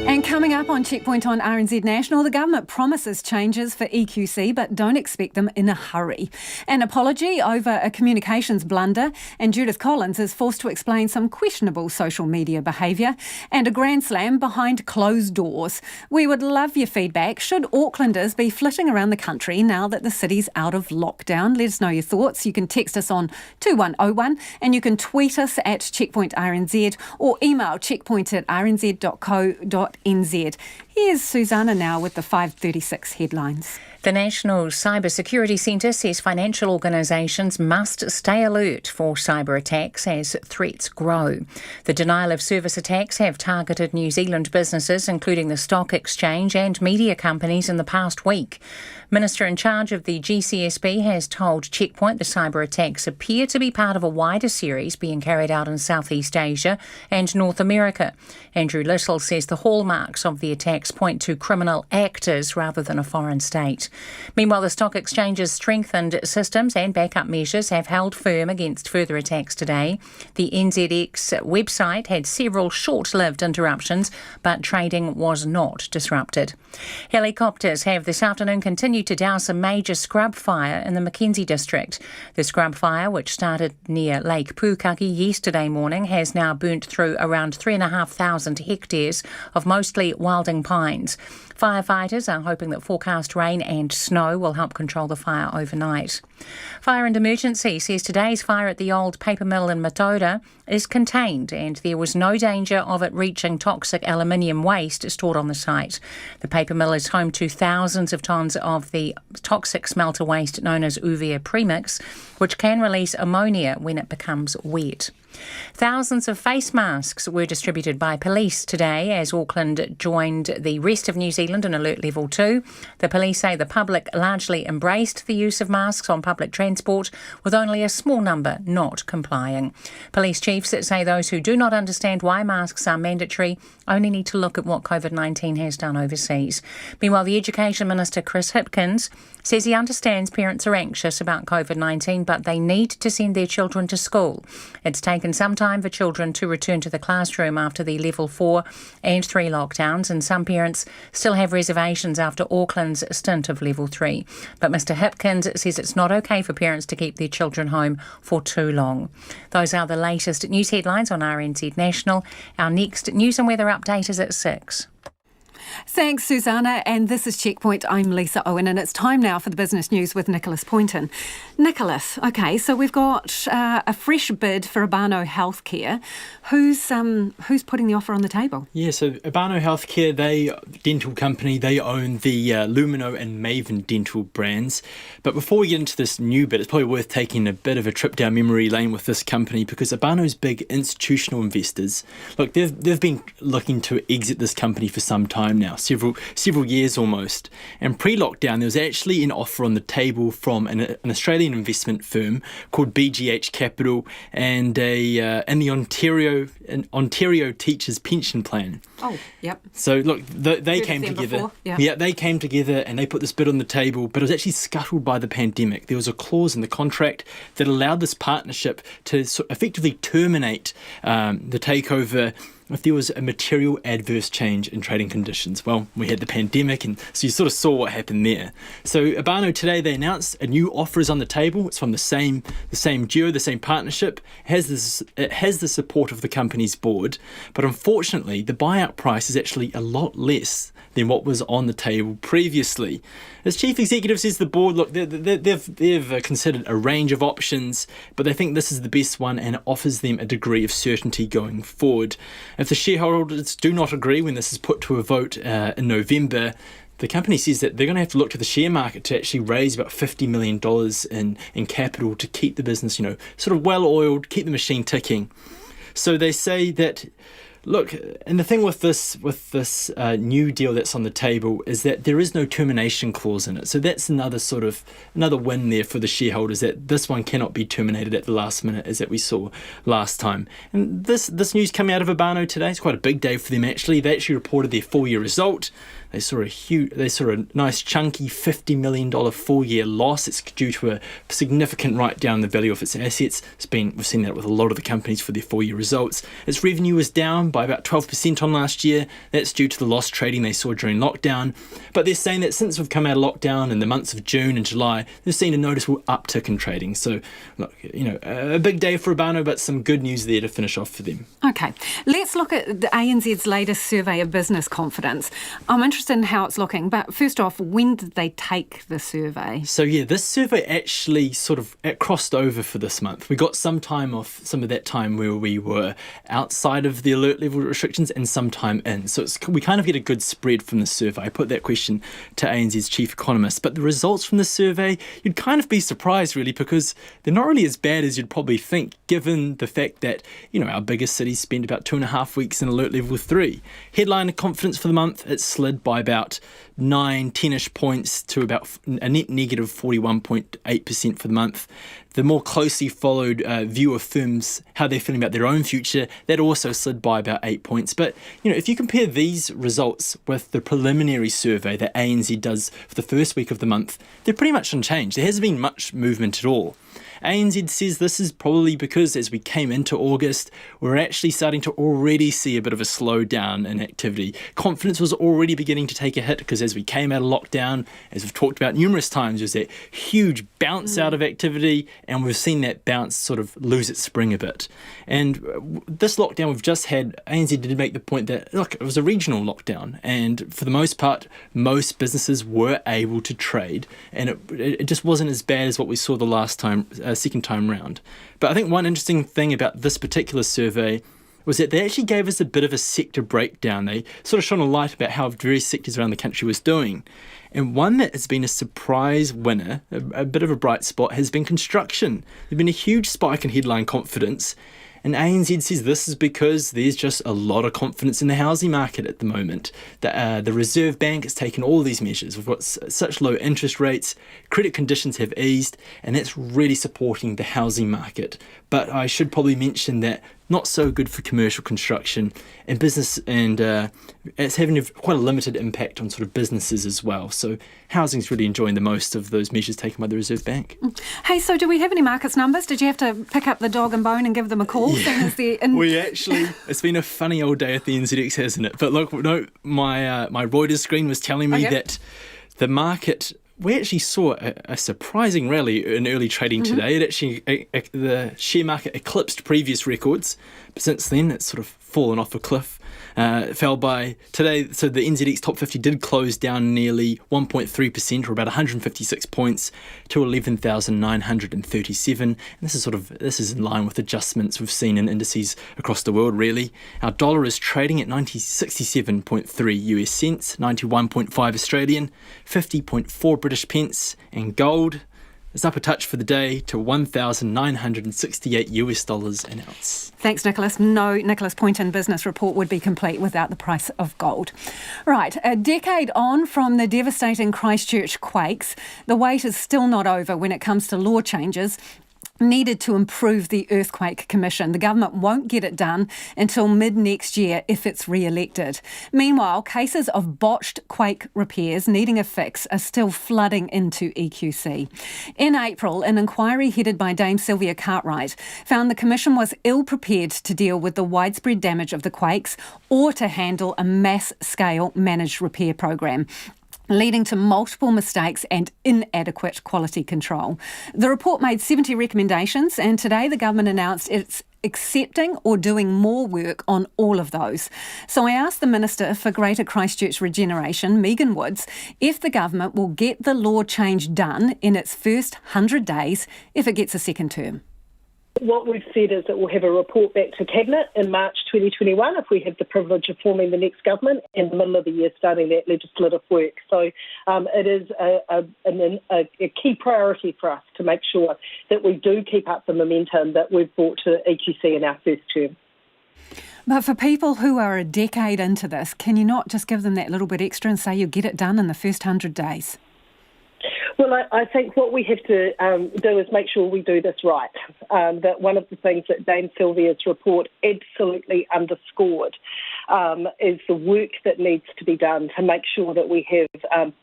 And coming up on Checkpoint on RNZ National, the government promises changes for EQC but don't expect them in a hurry. An apology over a communications blunder, and Judith Collins is forced to explain some questionable social media behaviour, and a Grand Slam behind closed doors. We would love your feedback. Should Aucklanders be flitting around the country now that the city's out of lockdown? Let us know your thoughts. You can text us on 2101 and you can tweet us at Checkpoint RNZ or email checkpoint@rnz.co.nz. Here's Susanna now with the 5:36 headlines. The National Cybersecurity Centre says financial organisations must stay alert for cyber attacks as threats grow. The denial of service attacks have targeted New Zealand businesses, including the stock exchange and media companies, in the past week. Minister in charge of the GCSB has told Checkpoint the cyber attacks appear to be part of a wider series being carried out in Southeast Asia and North America. Andrew Little says the hallmarks of the attacks point to criminal actors rather than a foreign state. Meanwhile, the stock exchange's strengthened systems and backup measures have held firm against further attacks today. The NZX website had several short-lived interruptions, but trading was not disrupted. Helicopters have this afternoon continued to douse a major scrub fire in the Mckinsey district. The scrub fire, which started near Lake Pukaki yesterday morning, has now burnt through around 3,500 hectares of mostly wilding pines. Firefighters are hoping that forecast rain and snow will help control the fire overnight. Fire and Emergencies says today's fire at the old paper mill in Matoda is contained and there was no danger of it reaching toxic aluminium waste stored on the site. The paper mill is home to thousands of tonnes of the toxic smelter waste known as Uvea premix, which can release ammonia when it becomes wet. Thousands of face masks were distributed by police today as Auckland joined the rest of New Zealand in Alert Level 2. The police say the public largely embraced the use of masks on public transport, with only a small number not complying. Police chiefs say those who do not understand why masks are mandatory only need to look at what COVID-19 has done overseas. Meanwhile, the Education Minister, Chris Hipkins, says he understands parents are anxious about COVID-19, but they need to send their children to school. It's taken some time for children to return to the classroom after the Level 4 and 3 lockdowns, and some parents still have reservations after Auckland's stint of Level 3. But Mr Hipkins says it's not okay for parents to keep their children home for too long. Those are the latest news headlines on RNZ National. Our next news and weather update is at 6. Thanks, Susanna. And this is Checkpoint. I'm Lisa Owen, and it's time now for the business news with Nicholas Poynton. Nicholas, okay, so we've got a fresh bid for Abano Healthcare. Who's putting the offer on the table? Yeah, so Abano Healthcare, dental company, they own the Lumino and Maven dental brands. But before we get into this new bid, it's probably worth taking a bit of a trip down memory lane with this company, because Abano's big institutional investors, look, they've been looking to exit this company for some time now, several years almost. And pre-lockdown, there was actually an offer on the table from an Australian investment firm called BGH Capital and the Ontario Teachers Pension Plan. Oh, yep. So look, they came together. Yeah, they came together and they put this bid on the table, but it was actually scuttled by the pandemic. There was a clause in the contract that allowed this partnership to effectively terminate the takeover if there was a material adverse change in trading conditions. Well, we had the pandemic, and so you sort of saw what happened there. So Abano today, they announced a new offer is on the table. It's from the same duo, the same partnership. It has the support of the company's board, but unfortunately, the buyout price is actually a lot less than what was on the table previously. As chief executive says, the board, look, they've considered a range of options, but they think this is the best one and it offers them a degree of certainty going forward. If the shareholders do not agree when this is put to a vote in November, the company says that they're going to have to look to the share market to actually raise about $50 million in capital to keep the business, sort of well-oiled, keep the machine ticking. So they say that, look, and the thing with this new deal that's on the table is that there is no termination clause in it. So that's another win there for the shareholders, that this one cannot be terminated at the last minute, as that we saw last time. And this news coming out of Abano today, it's quite a big day for them actually. They actually reported their full-year result. They saw a nice chunky $50 million full-year loss. It's due to a significant write-down in the value of its assets. We've seen that with a lot of the companies for their full-year results. Its revenue was down by about 12% on last year. That's due to the lost trading they saw during lockdown. But they're saying that since we've come out of lockdown in the months of June and July, they've seen a noticeable uptick in trading. So, look, a big day for Abano, but some good news there to finish off for them. Okay, let's look at the ANZ's latest survey of business confidence. I'm interested in how it's looking, but first off, when did they take the survey? So yeah, this survey actually it crossed over for this month. We got some of that time where we were outside of the alert level restrictions and some time in. So we kind of get a good spread from the survey. I put that question to ANZ's chief economist, but the results from the survey, you'd kind of be surprised really, because they're not really as bad as you'd probably think, given the fact that, our biggest cities spend about 2.5 weeks in alert level 3. Headline confidence for the month, it slid by about 10-ish points to about a net negative 41.8% for the month. The more closely followed view of firms, how they're feeling about their own future, that also slid by about 8 points. But, if you compare these results with the preliminary survey that ANZ does for the first week of the month, they're pretty much unchanged. There hasn't been much movement at all. ANZ says this is probably because as we came into August, we're actually starting to already see a bit of a slowdown in activity. Confidence was already beginning to take a hit because as we came out of lockdown, as we've talked about numerous times, there's that huge bounce out of activity, and we've seen that bounce sort of lose its spring a bit. And this lockdown we've just had, ANZ did make the point that, look, it was a regional lockdown, and for the most part, most businesses were able to trade, and it just wasn't as bad as what we saw the last time, second time round. But I think one interesting thing about this particular survey was that they actually gave us a bit of a sector breakdown. They sort of shone a light about how various sectors around the country was doing. And one that has been a surprise winner, a bit of a bright spot, has been construction. There's been a huge spike in headline confidence. And ANZ says this is because there's just a lot of confidence in the housing market at the moment. The Reserve Bank has taken all these measures. We've got such low interest rates, credit conditions have eased, and that's really supporting the housing market. But I should probably mention that not so good for commercial construction and business, and it's having quite a limited impact on sort of businesses as well. So housing's really enjoying the most of those measures taken by the Reserve Bank. Hey, so do we have any markets numbers? Did you have to pick up the dog and bone and give them a call? Yeah. It's been a funny old day at the NZX, hasn't it? But look, no, my Reuters screen was telling me that the market, we actually saw a surprising rally in early trading today. It actually, the share market eclipsed previous records, but since then it's sort of fallen off a cliff. It fell by today, so the NZX Top 50 did close down nearly 1.3%, or about 156 points, to 11,937. And this is in line with adjustments we've seen in indices across the world, really. Our dollar is trading at 67.3 US cents, 91.5 Australian, 50.4 British pence, and gold is up a touch for the day to $1,968 an ounce. Thanks, Nicholas. No Nicholas Poynton business report would be complete without the price of gold. Right, a decade on from the devastating Christchurch quakes, the wait is still not over when it comes to law changes needed to improve the Earthquake Commission. The government won't get it done until mid-next year if it's re-elected. Meanwhile, cases of botched quake repairs needing a fix are still flooding into EQC. In April, an inquiry headed by Dame Sylvia Cartwright found the Commission was ill-prepared to deal with the widespread damage of the quakes or to handle a mass-scale managed repair program, leading to multiple mistakes and inadequate quality control. The report made 70 recommendations, and today the government announced it's accepting or doing more work on all of those. So I asked the Minister for Greater Christchurch Regeneration, Megan Woods, if the government will get the law change done in its first 100 days if it gets a second term. What we've said is that we'll have a report back to Cabinet in March 2021 if we have the privilege of forming the next government, in the middle of the year starting that legislative work. So it is a key priority for us to make sure that we do keep up the momentum that we've brought to EQC in our first term. But for people who are a decade into this, can you not just give them that little bit extra and say you'll get it done in the first 100 days? Well, I think what we have to do is make sure we do this right. That one of the things that Dame Sylvia's report absolutely underscored is the work that needs to be done to make sure that we have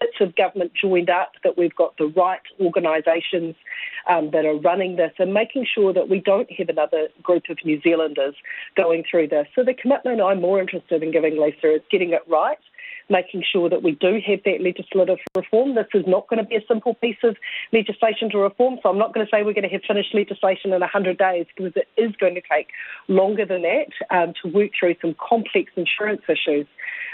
bits of government joined up, that we've got the right organisations that are running this, and making sure that we don't have another group of New Zealanders going through this. So the commitment I'm more interested in giving, Lisa, is getting it right, making sure that we do have that legislative reform. This is not going to be a simple piece of legislation to reform, so I'm not going to say we're going to have finished legislation in 100 days, because it is going to take longer than that to work through some complex insurance issues.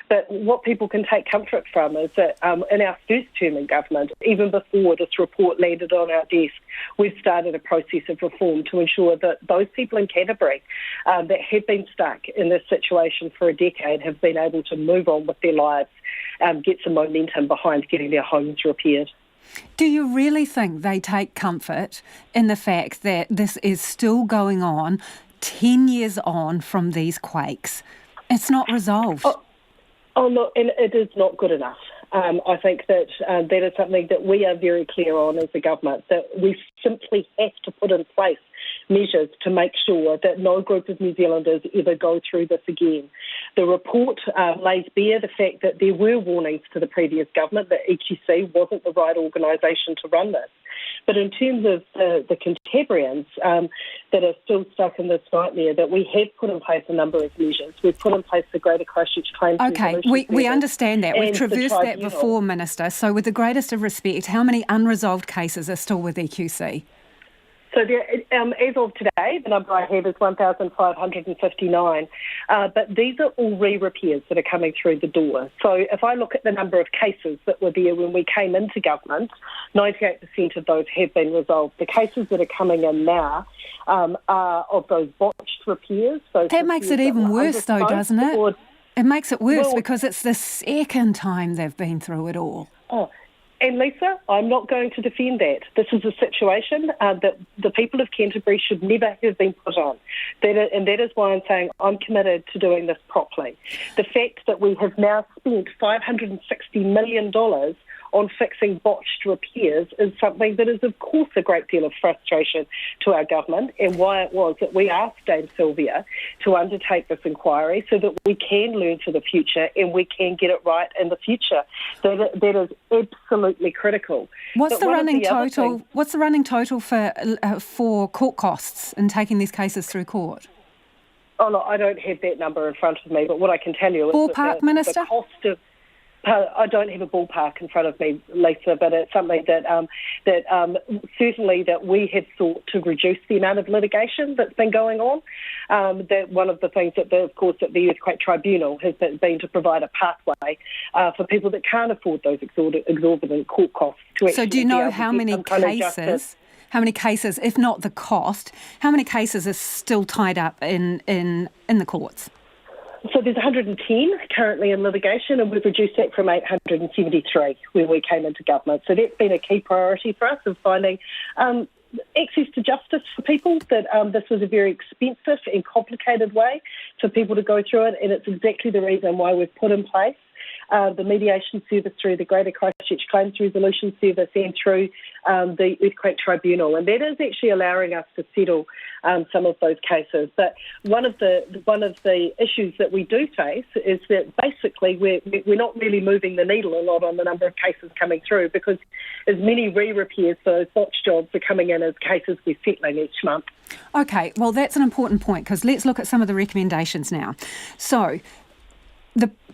But what people can take comfort from is that in our first term in government, even before this report landed on our desk, we've started a process of reform to ensure that those people in Canterbury that have been stuck in this situation for a decade have been able to move on with their lives, get some momentum behind getting their homes repaired. Do you really think they take comfort in the fact that this is still going on 10 years on from these quakes? It's not resolved. Oh, no, and it is not good enough. I think that that is something that we are very clear on as a government, that we simply have to put in place measures to make sure that no group of New Zealanders ever go through this again. The report lays bare the fact that there were warnings to the previous government that EQC wasn't the right organisation to run this. But in terms of the Cantabrians that are still stuck in this nightmare, that we have put in place a number of measures. We've put in place the Greater Christchurch Claims Okay, we understand that. We've traversed that before, Minister. So with the greatest of respect, how many unresolved cases are still with EQC? So there, as of today, the number I have is 1,559. But these are all re-repairs that are coming through the door. So if I look at the number of cases that were there when we came into government, 98% of those have been resolved. The cases that are coming in now are of those botched repairs. That makes it even worse, though, doesn't it? It makes it worse because it's the second time they've been through it all. And Lisa, I'm not going to defend that. This is a situation that the people of Canterbury should never have been put on. And that is why I'm saying I'm committed to doing this properly. The fact that we have now spent $560 million on fixing botched repairs is something that is, of course, a great deal of frustration to our government, and why it was that we asked Dame Sylvia to undertake this inquiry so that we can learn for the future and we can get it right in the future. That is absolutely critical. What's the running total? What's the running total for court costs and taking these cases through court? Oh, no, I don't have that number in front of me, but what I can tell you is ballpark, Minister? The cost of... I don't have a ballpark in front of me, Lisa, but it's something that certainly that we have sought to reduce the amount of litigation that's been going on. That one of the things that, of course, that the Earthquake Tribunal has been to provide a pathway for people that can't afford those exorbitant court costs. So do you know how many cases? How many cases, if not the cost, how many cases are still tied up in the courts? So there's 110 currently in litigation, and we've reduced that from 873 when we came into government. So that's been a key priority for us, of finding access to justice for people, that this was a very expensive and complicated way for people to go through it, and it's exactly the reason why we've put in place the mediation service through the Greater Christchurch Claims Resolution Service and through the Earthquake Tribunal, and that is actually allowing us to settle some of those cases. But one of the issues that we do face is that basically we're not really moving the needle a lot on the number of cases coming through, because as many re-repairs for those botch jobs are coming in as cases we're settling each month. Okay, well that's an important point, because let's look at some of the recommendations now. So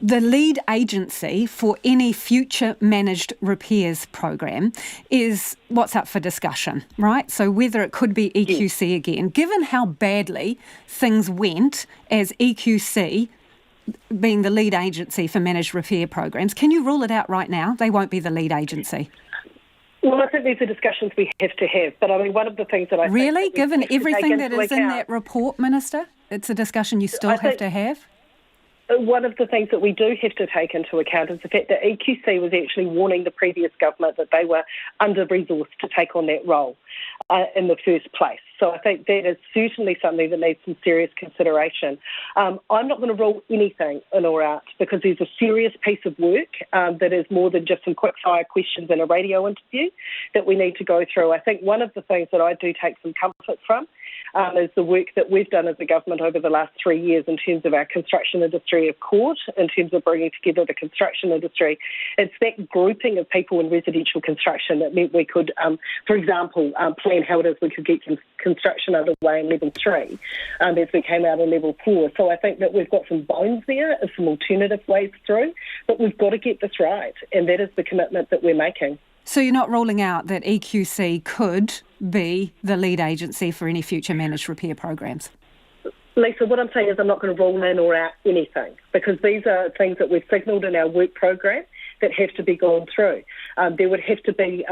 the lead agency for any future managed repairs program is what's up for discussion, right? So whether it could be EQC again, given how badly things went as EQC being the lead agency for managed repair programs, can you rule it out right now? They won't be the lead agency. Well, I think these are discussions we have to have, but I mean, one of the things that I really, think given everything that is in account, that report, Minister, it's a discussion you still have to have? One of the things that we do have to take into account is the fact that EQC was actually warning the previous government that they were under-resourced to take on that role in the first place. So I think that is certainly something that needs some serious consideration. I'm not going to rule anything in or out, because there's a serious piece of work that is more than just some quick-fire questions in a radio interview that we need to go through. I think one of the things that I do take some comfort from is the work that we've done as a government over the last 3 years in terms of our construction industry of court, in terms of bringing together the construction industry. It's that grouping of people in residential construction that meant we could, for example, plan how it is we could get construction underway in level 3 as we came out of level 4. So I think that we've got some bones there and some alternative ways through, but we've got to get this right, and that is the commitment that we're making. So you're not ruling out that EQC could be the lead agency for any future managed repair programs? Lisa, what I'm saying is I'm not going to rule in or out anything, because these are things that we've signalled in our work program that have to be gone through. There would have to be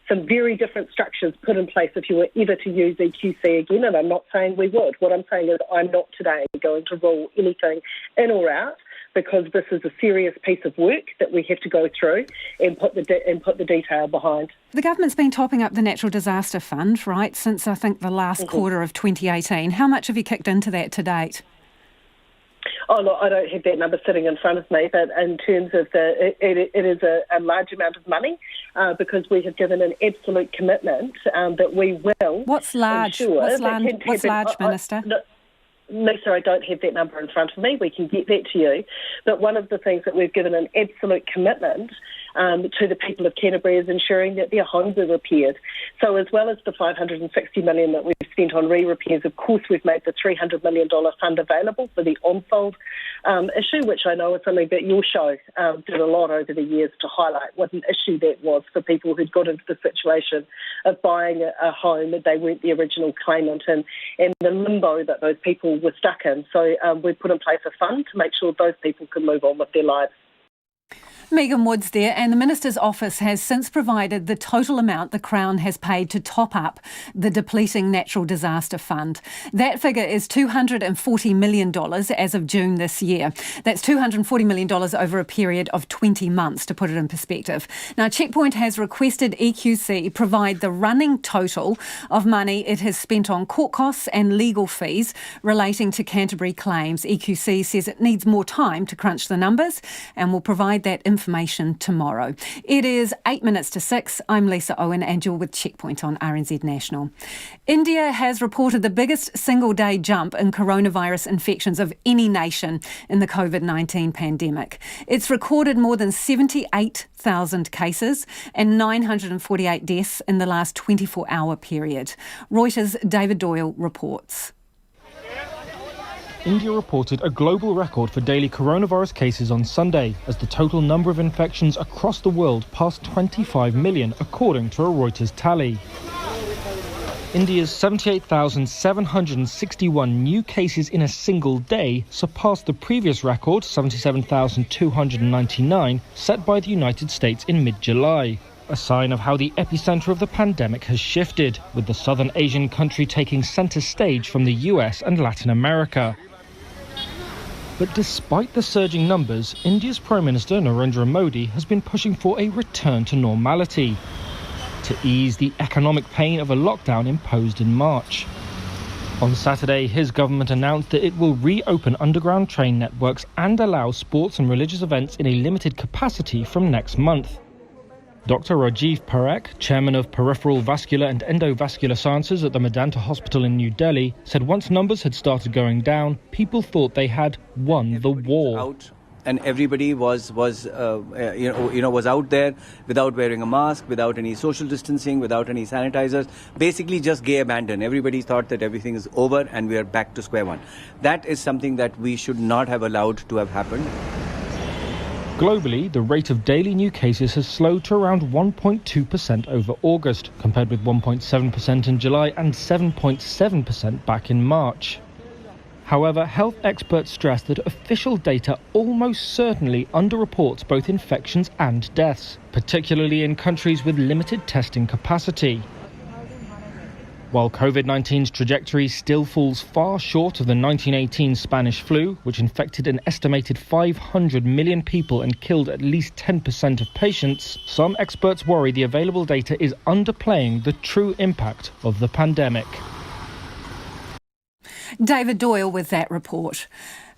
some very different structures put in place if you were ever to use EQC again, and I'm not saying we would. What I'm saying is I'm not today going to rule anything in or out, because this is a serious piece of work that we have to go through and put the detail behind. The government's been topping up the Natural Disaster Fund, right, since I think the last quarter of 2018. How much have you kicked into that to date? Oh, look, I don't have that number sitting in front of me, but in terms of it is a large amount of money, because we have given an absolute commitment that we will. What's large? What's large, Minister? Lisa, I don't have that number in front of me. We can get that to you. But one of the things that we've given an absolute commitment to the people of Canterbury is ensuring that their homes are repaired. So as well as the $560 million that we've spent on re-repairs, of course we've made the $300 million fund available for the on-sold issue, which I know is something that your show did a lot over the years to highlight what an issue that was for people who'd got into the situation of buying a home that they weren't the original claimant, and the limbo that those people were stuck in. So we've put in place a fund to make sure those people can move on with their lives. Megan Woods there, and the Minister's office has since provided the total amount the Crown has paid to top up the depleting Natural Disaster Fund. That figure is $240 million as of June this year. That's $240 million over a period of 20 months, to put it in perspective. Now, Checkpoint has requested EQC provide the running total of money it has spent on court costs and legal fees relating to Canterbury claims. EQC says it needs more time to crunch the numbers and will provide that information tomorrow. It is 8 minutes to 6. I'm Lisa Owen and you're with Checkpoint on RNZ National. India has reported the biggest single-day jump in coronavirus infections of any nation in the COVID-19 pandemic. It's recorded more than 78,000 cases and 948 deaths in the last 24-hour period. Reuters' David Doyle reports. India reported a global record for daily coronavirus cases on Sunday, as the total number of infections across the world passed 25 million, according to a Reuters tally. India's 78,761 new cases in a single day surpassed the previous record, 77,299, set by the United States in mid-July. A sign of how the epicenter of the pandemic has shifted, with the southern Asian country taking centre stage from the US and Latin America. But despite the surging numbers, India's Prime Minister Narendra Modi has been pushing for a return to normality to ease the economic pain of a lockdown imposed in March. On Saturday, his government announced that it will reopen underground train networks and allow sports and religious events in a limited capacity from next month. Dr. Rajiv Parekh, chairman of Peripheral Vascular and Endovascular Sciences at the Medanta Hospital in New Delhi, said once numbers had started going down, people thought they had won the war. And everybody was out there without wearing a mask, without any social distancing, without any sanitizers, basically just gay abandon. Everybody thought that everything is over and we are back to square one. That is something that we should not have allowed to have happened. Globally, the rate of daily new cases has slowed to around 1.2% over August, compared with 1.7% in July and 7.7% back in March. However, health experts stress that official data almost certainly underreports both infections and deaths, particularly in countries with limited testing capacity. While COVID-19's trajectory still falls far short of the 1918 Spanish flu, which infected an estimated 500 million people and killed at least 10% of patients, some experts worry the available data is underplaying the true impact of the pandemic. David Doyle with that report.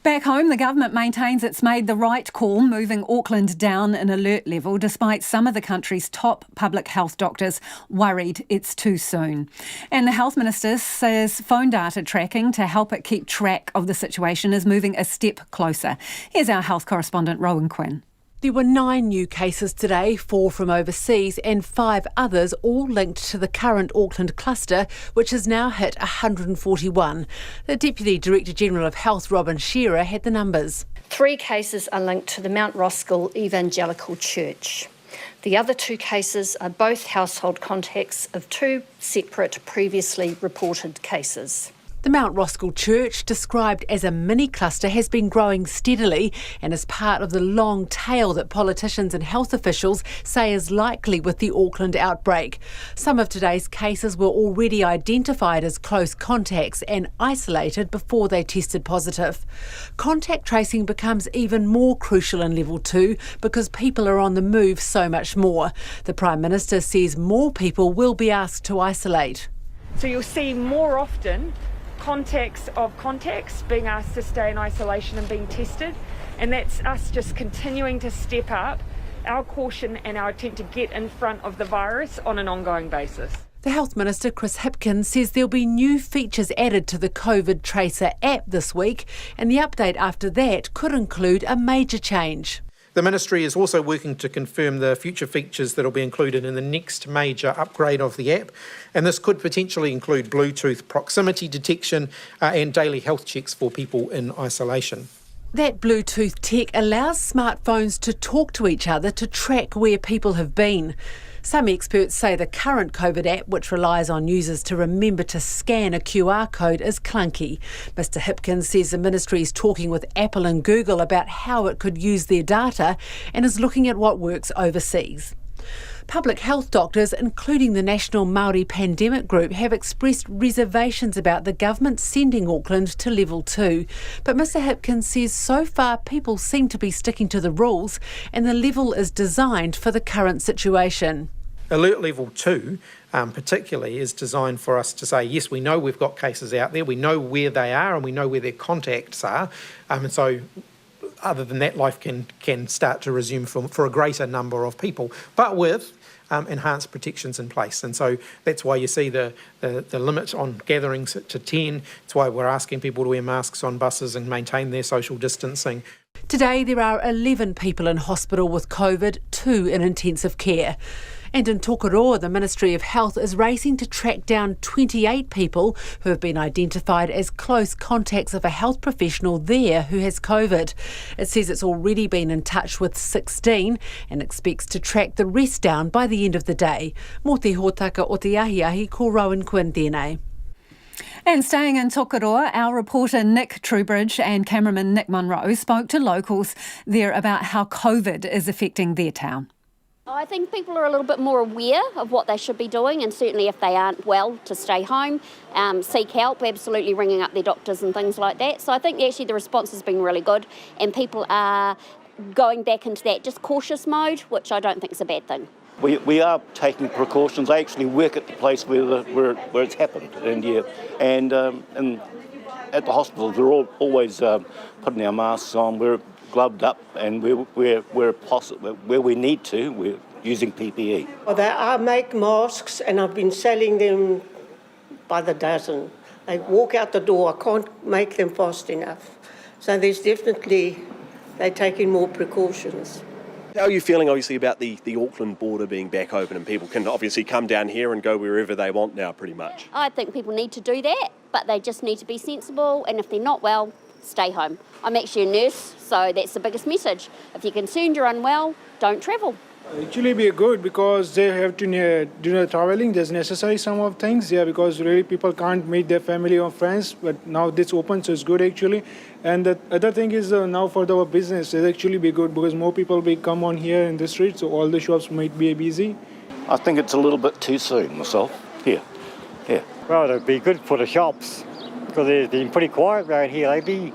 Back home, the government maintains it's made the right call moving Auckland down an alert level, despite some of the country's top public health doctors worried it's too soon. And the Health Minister says phone data tracking to help it keep track of the situation is moving a step closer. Here's our health correspondent, Rowan Quinn. There were 9 new cases today, 4 from overseas and 5 others, all linked to the current Auckland cluster, which has now hit 141. The Deputy Director General of Health, Robin Shearer, had the numbers. 3 cases are linked to the Mount Roskill Evangelical Church. The other 2 cases are both household contacts of 2 separate previously reported cases. The Mount Roskill Church, described as a mini-cluster, has been growing steadily and is part of the long tail that politicians and health officials say is likely with the Auckland outbreak. Some of today's cases were already identified as close contacts and isolated before they tested positive. Contact tracing becomes even more crucial in Level 2 because people are on the move so much more. The Prime Minister says more people will be asked to isolate. So you'll see more often contacts of contacts being asked to stay in isolation and being tested, and that's us just continuing to step up our caution and our attempt to get in front of the virus on an ongoing basis. The Health Minister, Chris Hipkins, says there'll be new features added to the COVID Tracer app this week, and the update after that could include a major change. The Ministry is also working to confirm the future features that will be included in the next major upgrade of the app, and this could potentially include Bluetooth proximity detection and daily health checks for people in isolation. That Bluetooth tech allows smartphones to talk to each other to track where people have been. Some experts say the current COVID app, which relies on users to remember to scan a QR code, is clunky. Mr Hipkins says the ministry is talking with Apple and Google about how it could use their data and is looking at what works overseas. Public health doctors, including the National Māori Pandemic Group, have expressed reservations about the government sending Auckland to Level 2. But Mr Hipkins says so far people seem to be sticking to the rules and the level is designed for the current situation. Alert Level 2 particularly is designed for us to say, yes, we know we've got cases out there, we know where they are and we know where their contacts are. And so other than that, life can start to resume for a greater number of people, but with enhanced protections in place. And so that's why you see the limit on gatherings to 10. It's why we're asking people to wear masks on buses and maintain their social distancing. Today there are 11 people in hospital with COVID, 2 in intensive care. And in Tokoroa, the Ministry of Health is racing to track down 28 people who have been identified as close contacts of a health professional there who has COVID. It says it's already been in touch with 16 and expects to track the rest down by the end of the day. Mō te hōtaka o te ahi ko Rowan Quinn tēnei. And staying in Tokoroa, our reporter Nick Trubridge and cameraman Nick Munro spoke to locals there about how COVID is affecting their town. I think people are a little bit more aware of what they should be doing, and certainly if they aren't well, to stay home, seek help, absolutely ringing up their doctors and things like that. So I think actually the response has been really good, and people are going back into that just cautious mode, which I don't think is a bad thing. We are taking precautions. I actually work at the place where it's happened, and at the hospitals we're always putting our masks on. We're gloved up, and where possible, where we need to, we're using PPE. Well, I make masks, and I've been selling them by the dozen. They walk out the door. I can't make them fast enough. So there's definitely, they're taking more precautions. How are you feeling, obviously, about the Auckland border being back open, and people can obviously come down here and go wherever they want now, pretty much? I think people need to do that, but they just need to be sensible, and if they're not well, stay home. I'm actually a nurse, so that's the biggest message. If you're concerned you're unwell, don't travel. Actually be good, because they have to do traveling. There's necessary some of things, because really people can't meet their family or friends, but now this open, so it's good actually. And the other thing is now for our business, it actually be good because more people will come on here in the street, so all the shops might be busy. I think it's a little bit too soon myself. Yeah. Well, it'd be good for the shops, because they've been pretty quiet around here lately.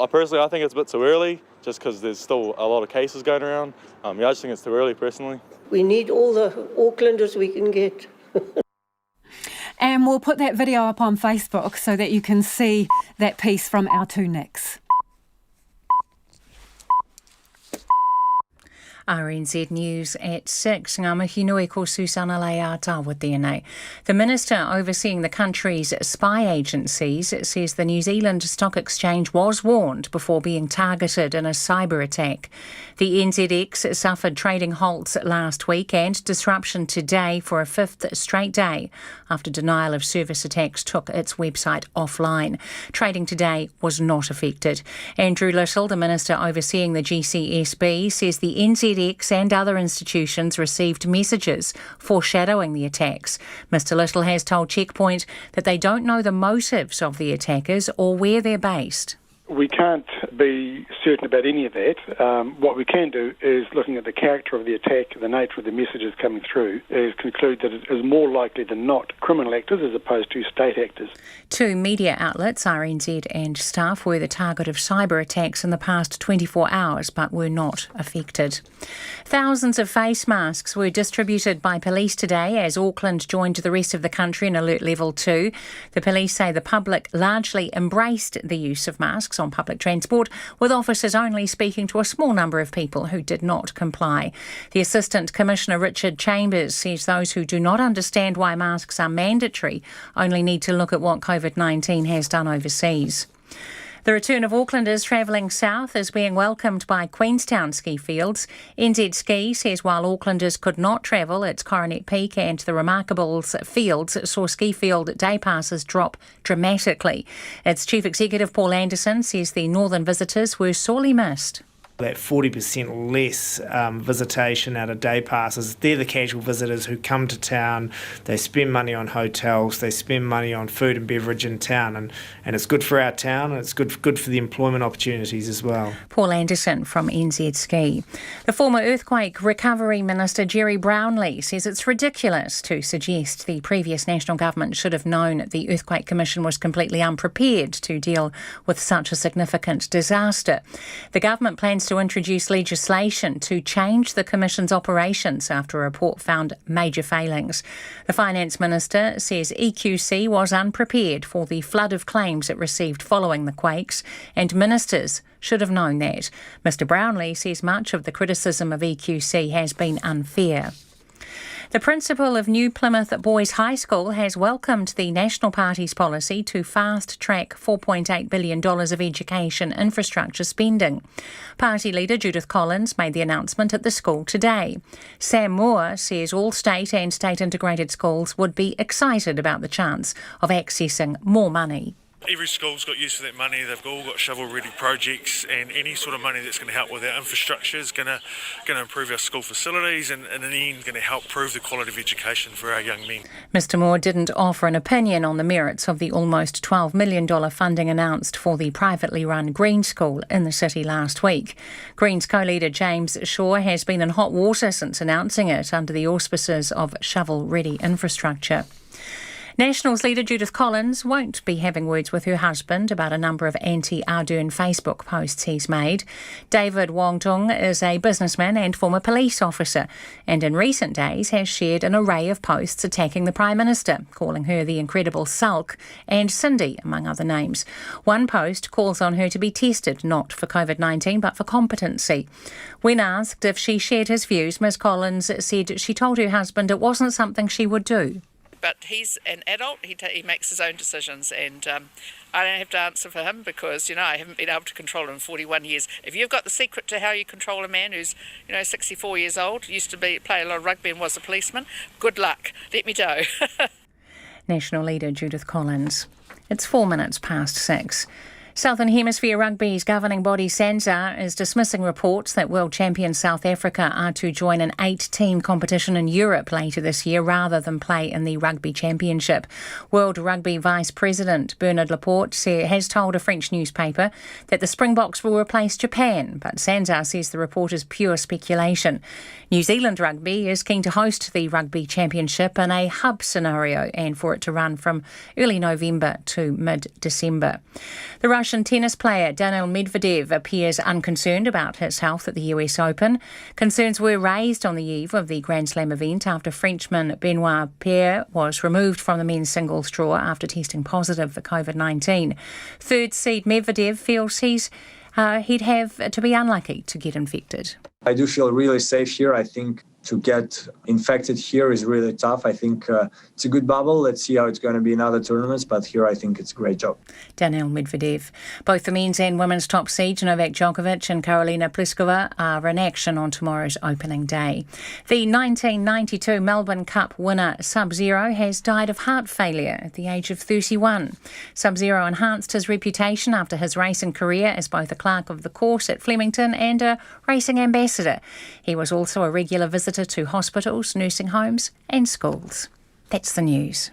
Personally, I think it's a bit too early, just because there's still a lot of cases going around. I just think it's too early, personally. We need all the Aucklanders we can get. And we'll put that video up on Facebook so that you can see that piece from our two Nicks. RNZ News at 6. Ngā mihi nui ko Susana Leia tāua tēnei. The Minister overseeing the country's spy agencies says the New Zealand Stock Exchange was warned before being targeted in a cyber attack. The NZX suffered trading halts last week and disruption today for a fifth straight day after denial of service attacks took its website offline. Trading today was not affected. Andrew Little, the Minister overseeing the GCSB, says the NZX and other institutions received messages foreshadowing the attacks. Mr Little has told Checkpoint that they don't know the motives of the attackers or where they're based. We can't be certain about any of that. What we can do is, looking at the character of the attack, the nature of the messages coming through, is conclude that it is more likely than not criminal actors as opposed to state actors. Two media outlets, RNZ and Staff, were the target of cyber attacks in the past 24 hours but were not affected. Thousands of face masks were distributed by police today as Auckland joined the rest of the country in Alert Level 2. The police say the public largely embraced the use of masks on public transport, with officers only speaking to a small number of people who did not comply. The Assistant Commissioner Richard Chambers says those who do not understand why masks are mandatory only need to look at what COVID-19 has done overseas. The return of Aucklanders travelling south is being welcomed by Queenstown ski fields. NZ Ski says while Aucklanders could not travel, its Coronet Peak and the Remarkables fields saw ski field day passes drop dramatically. Its Chief Executive Paul Anderson says the northern visitors were sorely missed. That 40% less visitation out of day passes. They're the casual visitors who come to town, they spend money on hotels, they spend money on food and beverage in town, and it's good for our town and it's good for the employment opportunities as well. Paul Anderson from NZ Ski. The former Earthquake Recovery Minister Jerry Brownlee says it's ridiculous to suggest the previous national government should have known the Earthquake Commission was completely unprepared to deal with such a significant disaster. The government plans to introduce legislation to change the Commission's operations after a report found major failings. The Finance Minister says EQC was unprepared for the flood of claims it received following the quakes, and ministers should have known that. Mr Brownlee says much of the criticism of EQC has been unfair. The principal of New Plymouth Boys High School has welcomed the National Party's policy to fast-track $4.8 billion of education infrastructure spending. Party leader Judith Collins made the announcement at the school today. Sam Moore says all state and state-integrated schools would be excited about the chance of accessing more money. Every school's got use for that money. They've all got shovel-ready projects, and any sort of money that's going to help with our infrastructure is going to improve our school facilities, and in the end going to help improve the quality of education for our young men. Mr Moore didn't offer an opinion on the merits of the almost $12 million funding announced for the privately run Green School in the city last week. Green's co-leader James Shaw has been in hot water since announcing it under the auspices of shovel-ready infrastructure. Nationals leader Judith Collins won't be having words with her husband about a number of anti-Ardern Facebook posts he's made. David Wong-tung is a businessman and former police officer, and in recent days has shared an array of posts attacking the Prime Minister, calling her the incredible sulk and Cindy, among other names. One post calls on her to be tested, not for COVID-19, but for competency. When asked if she shared his views, Ms Collins said she told her husband it wasn't something she would do. But he's an adult, he makes his own decisions, and I don't have to answer for him because, I haven't been able to control him in 41 years. If you've got the secret to how you control a man who's, 64 years old, used to play a lot of rugby and was a policeman, good luck. Let me know. National leader Judith Collins. It's 6:04. Southern Hemisphere Rugby's governing body SANZAAR is dismissing reports that world champion South Africa are to join an 8-team competition in Europe later this year rather than play in the Rugby Championship. World Rugby Vice President Bernard Laporte has told a French newspaper that the Springboks will replace Japan, but SANZAAR says the report is pure speculation. New Zealand Rugby is keen to host the Rugby Championship in a hub scenario and for it to run from early November to mid-December. The Russian tennis player Daniil Medvedev appears unconcerned about his health at the US Open. Concerns were raised on the eve of the Grand Slam event after Frenchman Benoit was removed from the men's singles draw after testing positive for COVID-19. Third seed Medvedev feels he'd have to be unlucky to get infected. I do feel really safe here. I think to get infected here is really tough. I think it's a good bubble. Let's see how it's going to be in other tournaments, but here I think it's a great job. Daniil Medvedev. Both the men's and women's top seeds, Novak Djokovic and Karolina Pliskova, are in action on tomorrow's opening day. The 1992 Melbourne Cup winner Sub-Zero has died of heart failure at the age of 31. Sub-Zero enhanced his reputation after his racing career as both a clerk of the course at Flemington and a racing ambassador. He was also a regular visitor to hospitals, nursing homes and schools. That's the news.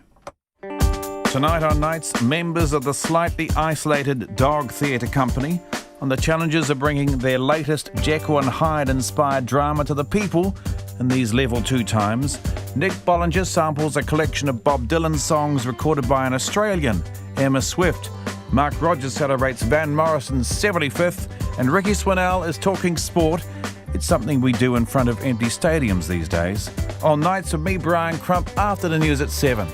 Tonight on Nights, members of the slightly isolated Dog Theatre Company on the challenges of bringing their latest Jekyll and Hyde-inspired drama to the people in these Level 2 times. Nick Bollinger samples a collection of Bob Dylan songs recorded by an Australian, Emma Swift. Mark Rogers celebrates Van Morrison's 75th, and Ricky Swinell is talking sport. It's something we do in front of empty stadiums these days. On Nights with me, Brian Crump, after the news at 7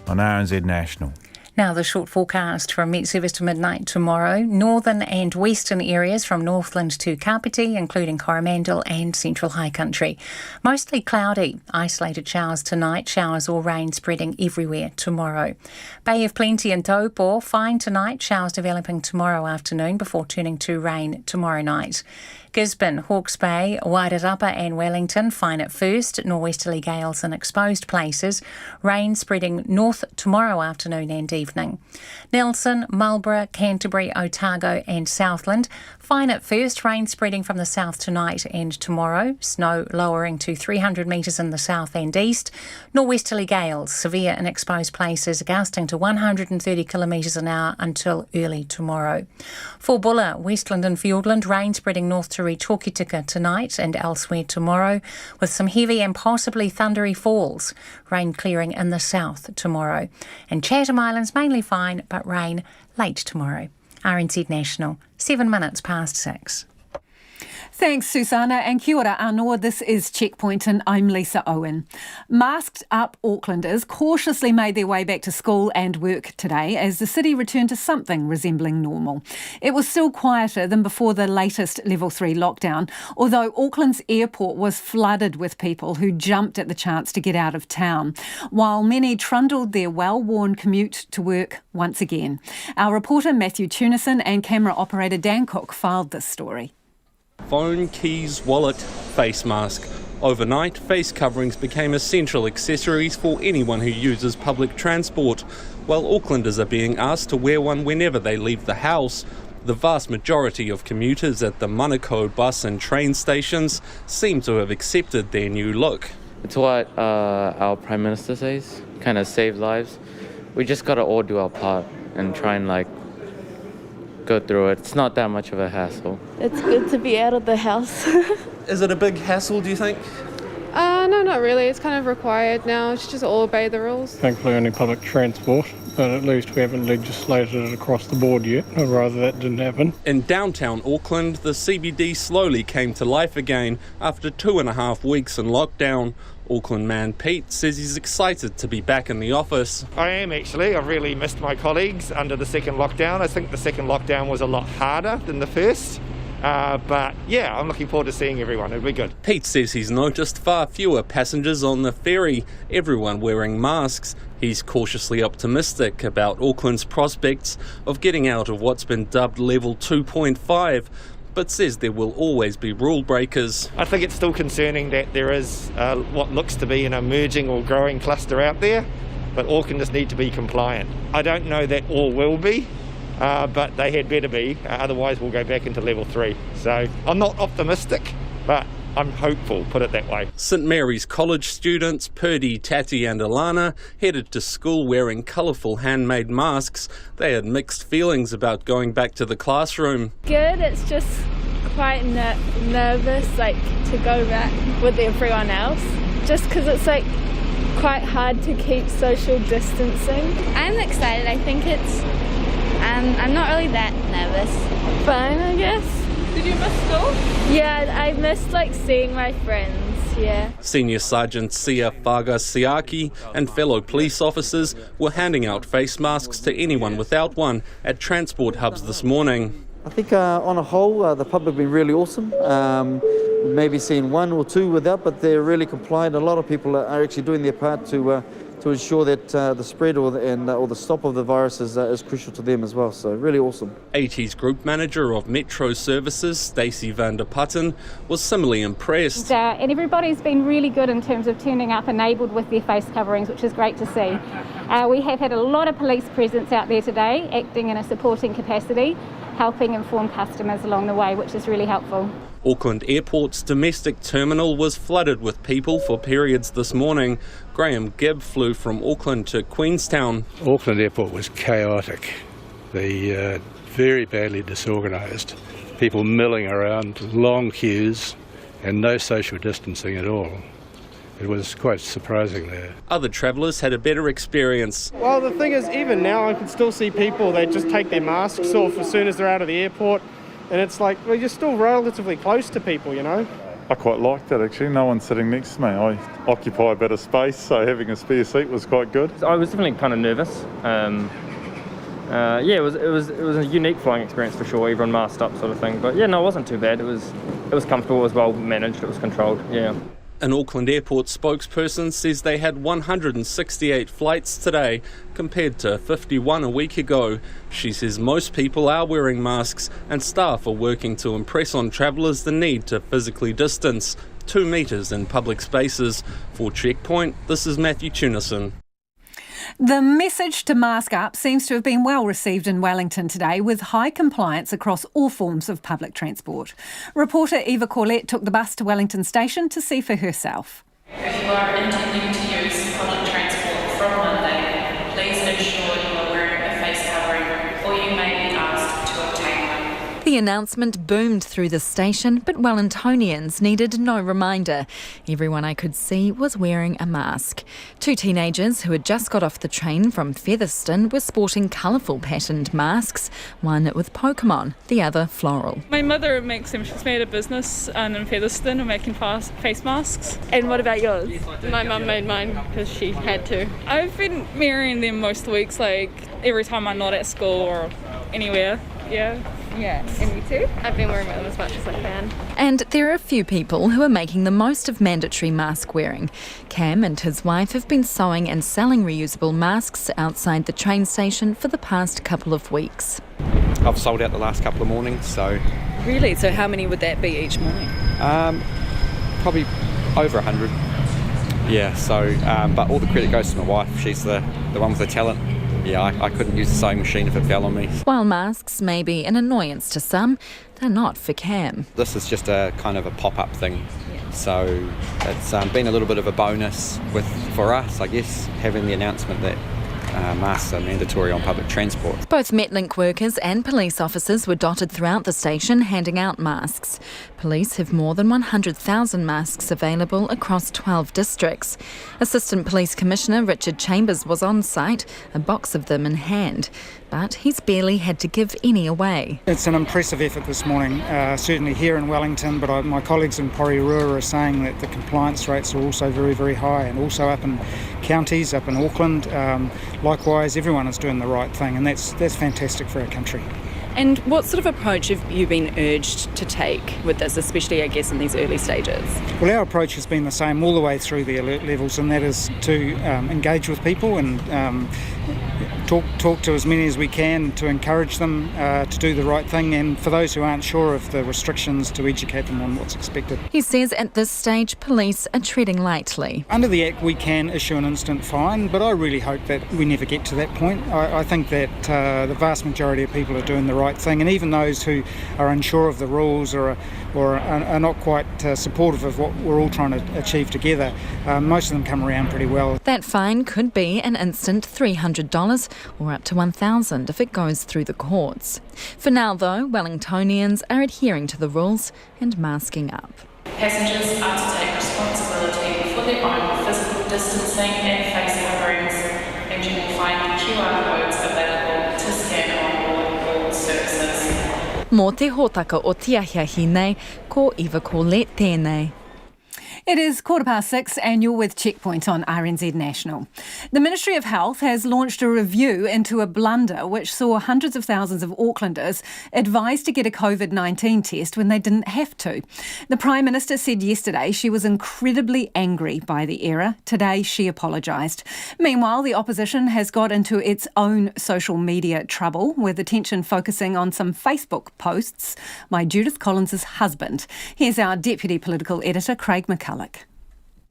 on RNZ National. Now the short forecast from Met Service to midnight tomorrow. Northern and western areas from Northland to Kapiti, including Coromandel and Central High Country. Mostly cloudy. Isolated showers tonight, showers or rain spreading everywhere tomorrow. Bay of Plenty and Taupo, fine tonight, showers developing tomorrow afternoon before turning to rain tomorrow night. Gisborne, Hawke's Bay, Wairarapa and Wellington, fine at first, norwesterly gales in exposed places, rain spreading north tomorrow afternoon and evening. Nelson, Marlborough, Canterbury, Otago and Southland, fine at first, rain spreading from the south tonight and tomorrow, snow lowering to 300 metres in the south and east, norwesterly gales, severe in exposed places, gusting to 130 kilometres an hour until early tomorrow. For Bulla, Westland and Fiordland, rain spreading north to reach Hokitika tonight and elsewhere tomorrow, with some heavy and possibly thundery falls. Rain clearing in the south tomorrow. And Chatham Islands mainly fine, but rain late tomorrow. RNZ National, 6:07. Thanks, Susanna, and kia ora anō. This is Checkpoint and I'm Lisa Owen. Masked up Aucklanders cautiously made their way back to school and work today as the city returned to something resembling normal. It was still quieter than before the latest Level 3 lockdown, although Auckland's airport was flooded with people who jumped at the chance to get out of town, while many trundled their well-worn commute to work once again. Our reporter Matthew Tunison and camera operator Dan Cook filed this story. Phone, keys, wallet, face mask. Overnight, face coverings became essential accessories for anyone who uses public transport, while Aucklanders are being asked to wear one whenever they leave the house. The vast majority of commuters at the Manukau bus and train stations seem to have accepted their new look. It's what our Prime Minister says, kind of save lives. We just got to all do our part and try and go through it. It's not that much of a hassle. It's good to be out of the house. Is it a big hassle, do you think? No, not really. It's kind of required now. It's just all obey the rules. Thankfully only public transport, but at least we haven't legislated it across the board yet, or rather that didn't happen. In downtown Auckland, the CBD slowly came to life again after 2.5 weeks in lockdown. Auckland man Pete says he's excited to be back in the office. I am actually. I've really missed my colleagues under the second lockdown. I think the second lockdown was a lot harder than the first. But yeah, I'm looking forward to seeing everyone. It'll be good. Pete says he's noticed far fewer passengers on the ferry, everyone wearing masks. He's cautiously optimistic about Auckland's prospects of getting out of what's been dubbed level 2.5, but says there will always be rule breakers. I think it's still concerning that there is what looks to be an emerging or growing cluster out there, but Aucklanders need to be compliant. I don't know that all will be. But they had better be, otherwise we'll go back into level 3. So I'm not optimistic, but I'm hopeful, put it that way. St Mary's College students Purdy, Tati and Alana headed to school wearing colourful handmade masks. They had mixed feelings about going back to the classroom. Good, it's just quite nervous to go back with everyone else, just because it's quite hard to keep social distancing. I'm excited. I think it's I'm not really that nervous. Fun, I guess. Did you miss school? Yeah, I missed seeing my friends, yeah. Senior Sergeant Sia Fagasiaki and fellow police officers were handing out face masks to anyone without one at transport hubs this morning. I think on a whole, the public have been really awesome. Maybe seen one or two without, but they're really compliant. A lot of people are actually doing their part to ensure that the spread or the stop of the virus is crucial to them as well. So really awesome. 80's Group Manager of Metro Services, Stacey van der Putten, was similarly impressed. And everybody's been really good in terms of turning up enabled with their face coverings, which is great to see. We have had a lot of police presence out there today, acting in a supporting capacity, helping inform customers along the way, which is really helpful. Auckland Airport's domestic terminal was flooded with people for periods this morning. Graham Gibb flew from Auckland to Queenstown. Auckland Airport was chaotic. Very badly disorganised. People milling around, long queues and no social distancing at all. It was quite surprising there. Other travellers had a better experience. Well, the thing is, even now I can still see people, they just take their masks off as soon as they're out of the airport. And it's you're still relatively close to people, you know. I quite liked it actually. No one's sitting next to me. I occupy a bit of space, so having a spare seat was quite good. I was definitely kind of nervous. It was a unique flying experience for sure. Everyone masked up, sort of thing. But yeah, no, it wasn't too bad. It was comfortable. It was well managed. It was controlled. Yeah. An Auckland Airport spokesperson says they had 168 flights today, compared to 51 a week ago. She says most people are wearing masks and staff are working to impress on travellers the need to physically distance 2 metres in public spaces. For Checkpoint, this is Matthew Tunison. The message to mask up seems to have been well received in Wellington today, with high compliance across all forms of public transport. Reporter Eva Corlett took the bus to Wellington Station to see for herself. If you are intending to use public transport from Monday, please ensure you are wearing a face covering or you may be asked to obtain one. The announcement boomed through the station, but Wellingtonians needed no reminder. Everyone I could see was wearing a mask. 2 teenagers who had just got off the train from Featherston were sporting colourful patterned masks, one with Pokemon, the other floral. My mother makes them. She's made a business in Featherston of making face masks. And what about yours? My mum made mine because she had to. I've been wearing them most weeks, every time I'm not at school or anywhere. Yeah, and me too. I've been wearing them as much as I can. And there are a few people who are making the most of mandatory mask wearing. Cam and his wife have been sewing and selling reusable masks outside the train station for the past couple of weeks. I've sold out the last couple of mornings, so... Really? So how many would that be each morning? Probably Over 100. Yeah, so, but all the credit goes to my wife. She's the one with the talent. Yeah, I couldn't use the sewing machine if it fell on me. While masks may be an annoyance to some, they're not for Cam. This is just a kind of a pop-up thing. So it's been a little bit of a bonus for us, I guess, having the announcement that masks are mandatory on public transport. Both Metlink workers and police officers were dotted throughout the station handing out masks. Police have more than 100,000 masks available across 12 districts. Assistant Police Commissioner Richard Chambers was on site, a box of them in hand. But he's barely had to give any away. It's an impressive effort this morning, certainly here in Wellington, but my colleagues in Porirua are saying that the compliance rates are also very, very high, and also up in counties, up in Auckland. Likewise, everyone is doing the right thing, and that's fantastic for our country. And what sort of approach have you been urged to take with this, especially, I guess, in these early stages? Well, our approach has been the same all the way through the alert levels, and that is to engage with people and talk to as many as we can to encourage them to do the right thing, and for those who aren't sure of the restrictions, to educate them on what's expected. He says at this stage police are treading lightly. Under the Act we can issue an instant fine, but I really hope that we never get to that point. I think that the vast majority of people are doing the right thing, and even those who are unsure of the rules or are not quite supportive of what we're all trying to achieve together, most of them come around pretty well. That fine could be an instant $300 or up to $1,000 if it goes through the courts. For now, though, Wellingtonians are adhering to the rules and masking up. Passengers are to take responsibility for their own physical distancing and face coverings, and you will find QR codes available to scan on board all services. Mō te hōtaka o Tiahiahi nei, ko iwa ko let tēnei. It is 6:15 and you're with Checkpoint on RNZ National. The Ministry of Health has launched a review into a blunder which saw hundreds of thousands of Aucklanders advised to get a COVID-19 test when they didn't have to. The Prime Minister said yesterday she was incredibly angry by the error. Today she apologised. Meanwhile, the opposition has got into its own social media trouble, with attention focusing on some Facebook posts by Judith Collins' husband. Here's our Deputy Political Editor, Craig McCulloch.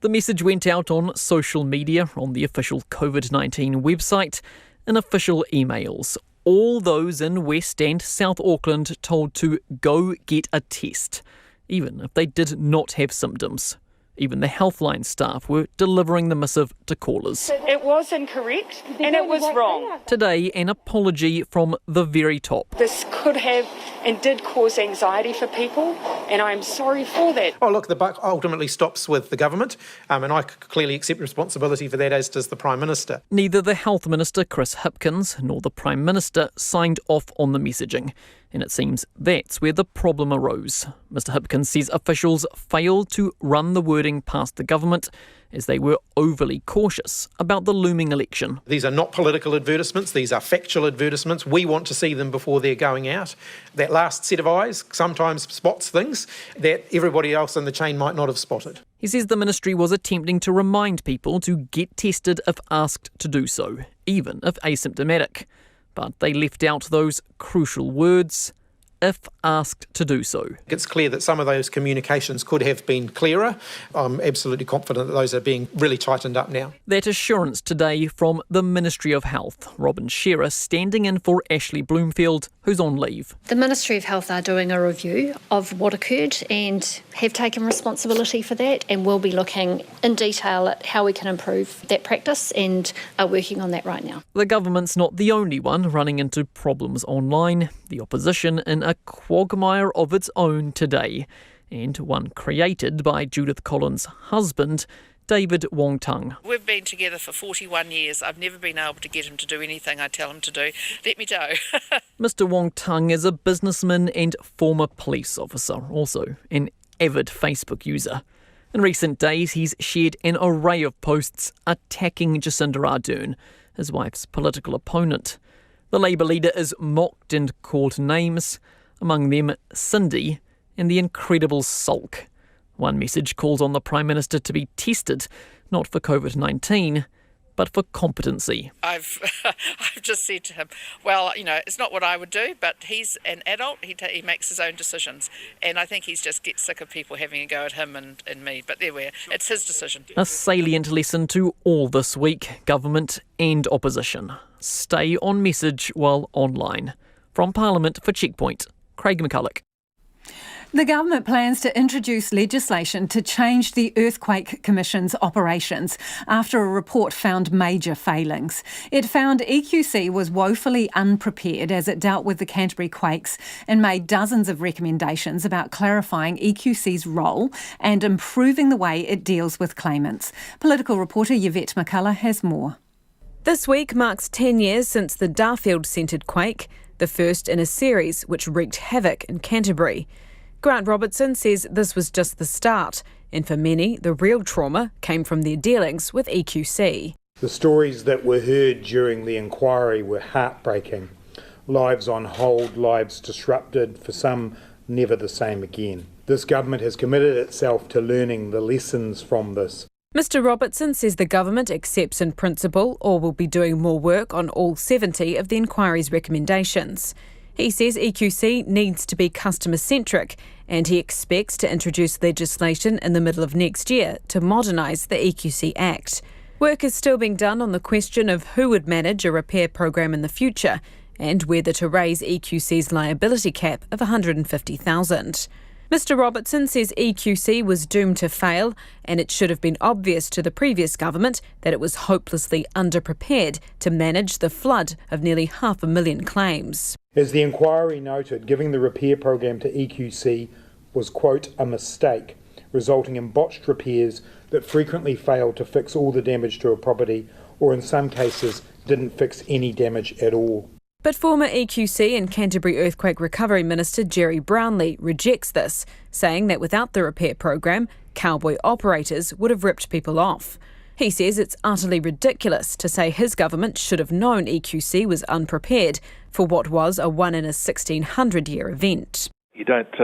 The message went out on social media, on the official COVID-19 website, and official emails. All those in West and South Auckland told to go get a test, even if they did not have symptoms. Even the Healthline staff were delivering the missive to callers. It was incorrect and it was wrong. Today, an apology from the very top. This could have and did cause anxiety for people, and I'm sorry for that. Oh, look, the buck ultimately stops with the government, and I clearly accept responsibility for that, as does the Prime Minister. Neither the Health Minister, Chris Hipkins, nor the Prime Minister signed off on the messaging. And it seems that's where the problem arose. Mr Hipkins says officials failed to run the wording past the government as they were overly cautious about the looming election. These are not political advertisements, these are factual advertisements. We want to see them before they're going out. That last set of eyes sometimes spots things that everybody else in the chain might not have spotted. He says the ministry was attempting to remind people to get tested if asked to do so, even if asymptomatic. But they left out those crucial words, if asked to do so. It's clear that some of those communications could have been clearer. I'm absolutely confident that those are being really tightened up now. That assurance today from the Ministry of Health. Robin Shearer standing in for Ashley Bloomfield, who's on leave. The Ministry of Health are doing a review of what occurred and have taken responsibility for that, and will be looking in detail at how we can improve that practice and are working on that right now. The government's not the only one running into problems online. The opposition in a quagmire of its own today, and one created by Judith Collins' husband, David Wong-Tung. We've been together for 41 years. I've never been able to get him to do anything I tell him to do. Let me know. Mr Wong-Tung is a businessman and former police officer, also an avid Facebook user. In recent days, he's shared an array of posts attacking Jacinda Ardern, his wife's political opponent. The Labour leader is mocked and called names, among them Cindy and the incredible sulk. One message calls on the Prime Minister to be tested, not for COVID-19, but for competency. I've just said to him, well, it's not what I would do, but he's an adult, he makes his own decisions, and I think he's just gets sick of people having a go at him and me, but there we are, it's his decision. A salient lesson to all this week, government and opposition. Stay on message while online. From Parliament for Checkpoint, Craig McCulloch. The government plans to introduce legislation to change the Earthquake Commission's operations after a report found major failings. It found EQC was woefully unprepared as it dealt with the Canterbury quakes and made dozens of recommendations about clarifying EQC's role and improving the way it deals with claimants. Political reporter Yvette McCulloch has more. This week marks 10 years since the Darfield-centred quake, the first in a series which wreaked havoc in Canterbury. Grant Robertson says this was just the start, and for many, the real trauma came from their dealings with EQC. The stories that were heard during the inquiry were heartbreaking. Lives on hold, lives disrupted, for some never the same again. This government has committed itself to learning the lessons from this. Mr Robertson says the government accepts in principle or will be doing more work on all 70 of the inquiry's recommendations. He says EQC needs to be customer-centric and he expects to introduce legislation in the middle of next year to modernise the EQC Act. Work is still being done on the question of who would manage a repair program in the future and whether to raise EQC's liability cap of $150,000. Mr Robertson says EQC was doomed to fail and it should have been obvious to the previous government that it was hopelessly underprepared to manage the flood of nearly 500,000 claims. As the inquiry noted, giving the repair program to EQC was, quote, a mistake, resulting in botched repairs that frequently failed to fix all the damage to a property or in some cases didn't fix any damage at all. But former EQC and Canterbury Earthquake Recovery Minister Jerry Brownlee rejects this, saying that without the repair program, cowboy operators would have ripped people off. He says it's utterly ridiculous to say his government should have known EQC was unprepared for what was a 1 in a 1600-year event. You don't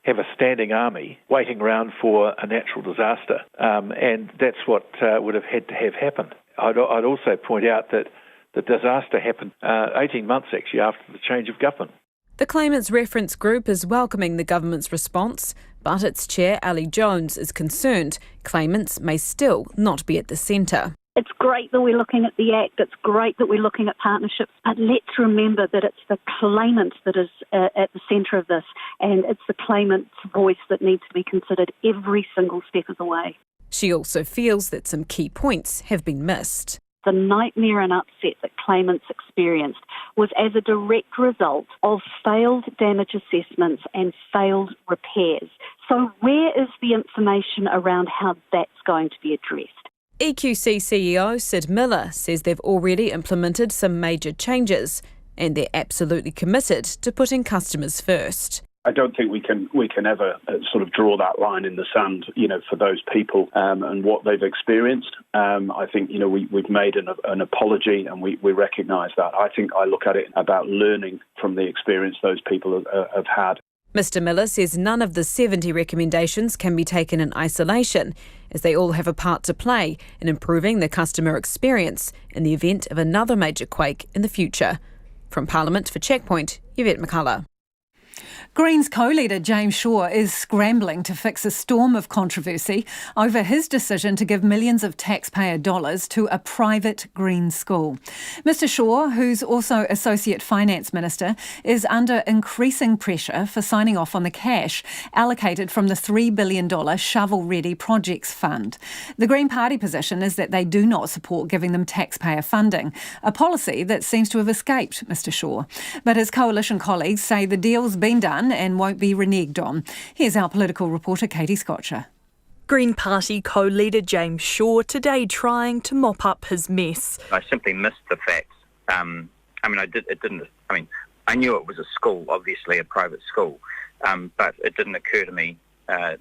have a standing army waiting around for a natural disaster, and that's what would have had to have happened. I'd also point out that the disaster happened 18 months actually after the change of government. The claimants reference group is welcoming the government's response, but its chair, Ali Jones, is concerned claimants may still not be at the centre. It's great that we're looking at the Act, it's great that we're looking at partnerships, but let's remember that it's the claimant that is at the centre of this, and it's the claimant's voice that needs to be considered every single step of the way. She also feels that some key points have been missed. The nightmare and upset that claimants experienced was as a direct result of failed damage assessments and failed repairs. So where is the information around how that's going to be addressed? EQC CEO Sid Miller says they've already implemented some major changes and they're absolutely committed to putting customers first. I don't think we can ever sort of draw that line in the sand, for those people and what they've experienced. I think, we've made an apology and we recognise that. I think I look at it about learning from the experience those people have had. Mr Miller says none of the 70 recommendations can be taken in isolation, as they all have a part to play in improving the customer experience in the event of another major quake in the future. From Parliament for Checkpoint, Yvette McCulloch. Greens co-leader James Shaw is scrambling to fix a storm of controversy over his decision to give millions of taxpayer dollars to a private Greens school. Mr Shaw, who's also Associate Finance Minister, is under increasing pressure for signing off on the cash allocated from the $3 billion shovel-ready projects fund. The Green Party position is that they do not support giving them taxpayer funding, a policy that seems to have escaped Mr Shaw. But his coalition colleagues say the deal's been done and won't be reneged on. Here's our political reporter Katie Scotcher. Green Party co-leader James Shaw today trying to mop up his mess. I simply missed the facts. I knew it was a school, obviously a private school, but it didn't occur to me that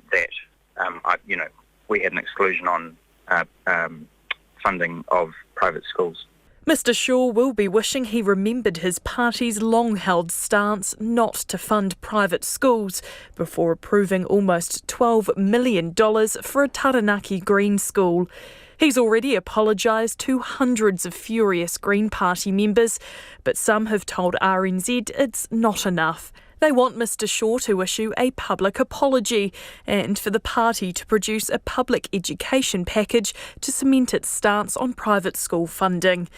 we had an exclusion on funding of private schools. Mr Shaw will be wishing he remembered his party's long-held stance not to fund private schools before approving almost $12 million for a Taranaki Green school. He's already apologised to hundreds of furious Green Party members, but some have told RNZ it's not enough. They want Mr Shaw to issue a public apology and for the party to produce a public education package to cement its stance on private school funding.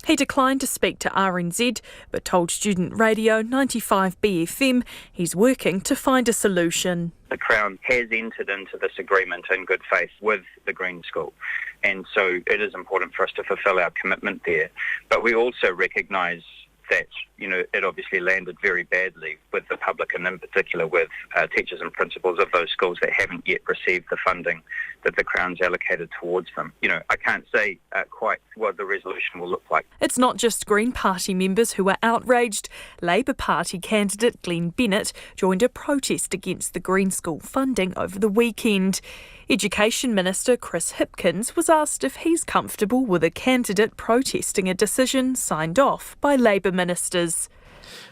He declined to speak to RNZ, but told Student Radio 95 BFM he's working to find a solution. The Crown has entered into this agreement in good faith with the Green School, and so it is important for us to fulfil our commitment there. But we also recognise that, it obviously landed very badly with the public and in particular with teachers and principals of those schools that haven't yet received the funding that the Crown's allocated towards them. I can't say quite what the resolution will look like. It's not just Green Party members who are outraged. Labour Party candidate Glenn Bennett joined a protest against the Green School funding over the weekend. Education Minister Chris Hipkins was asked if he's comfortable with a candidate protesting a decision signed off by Labour ministers.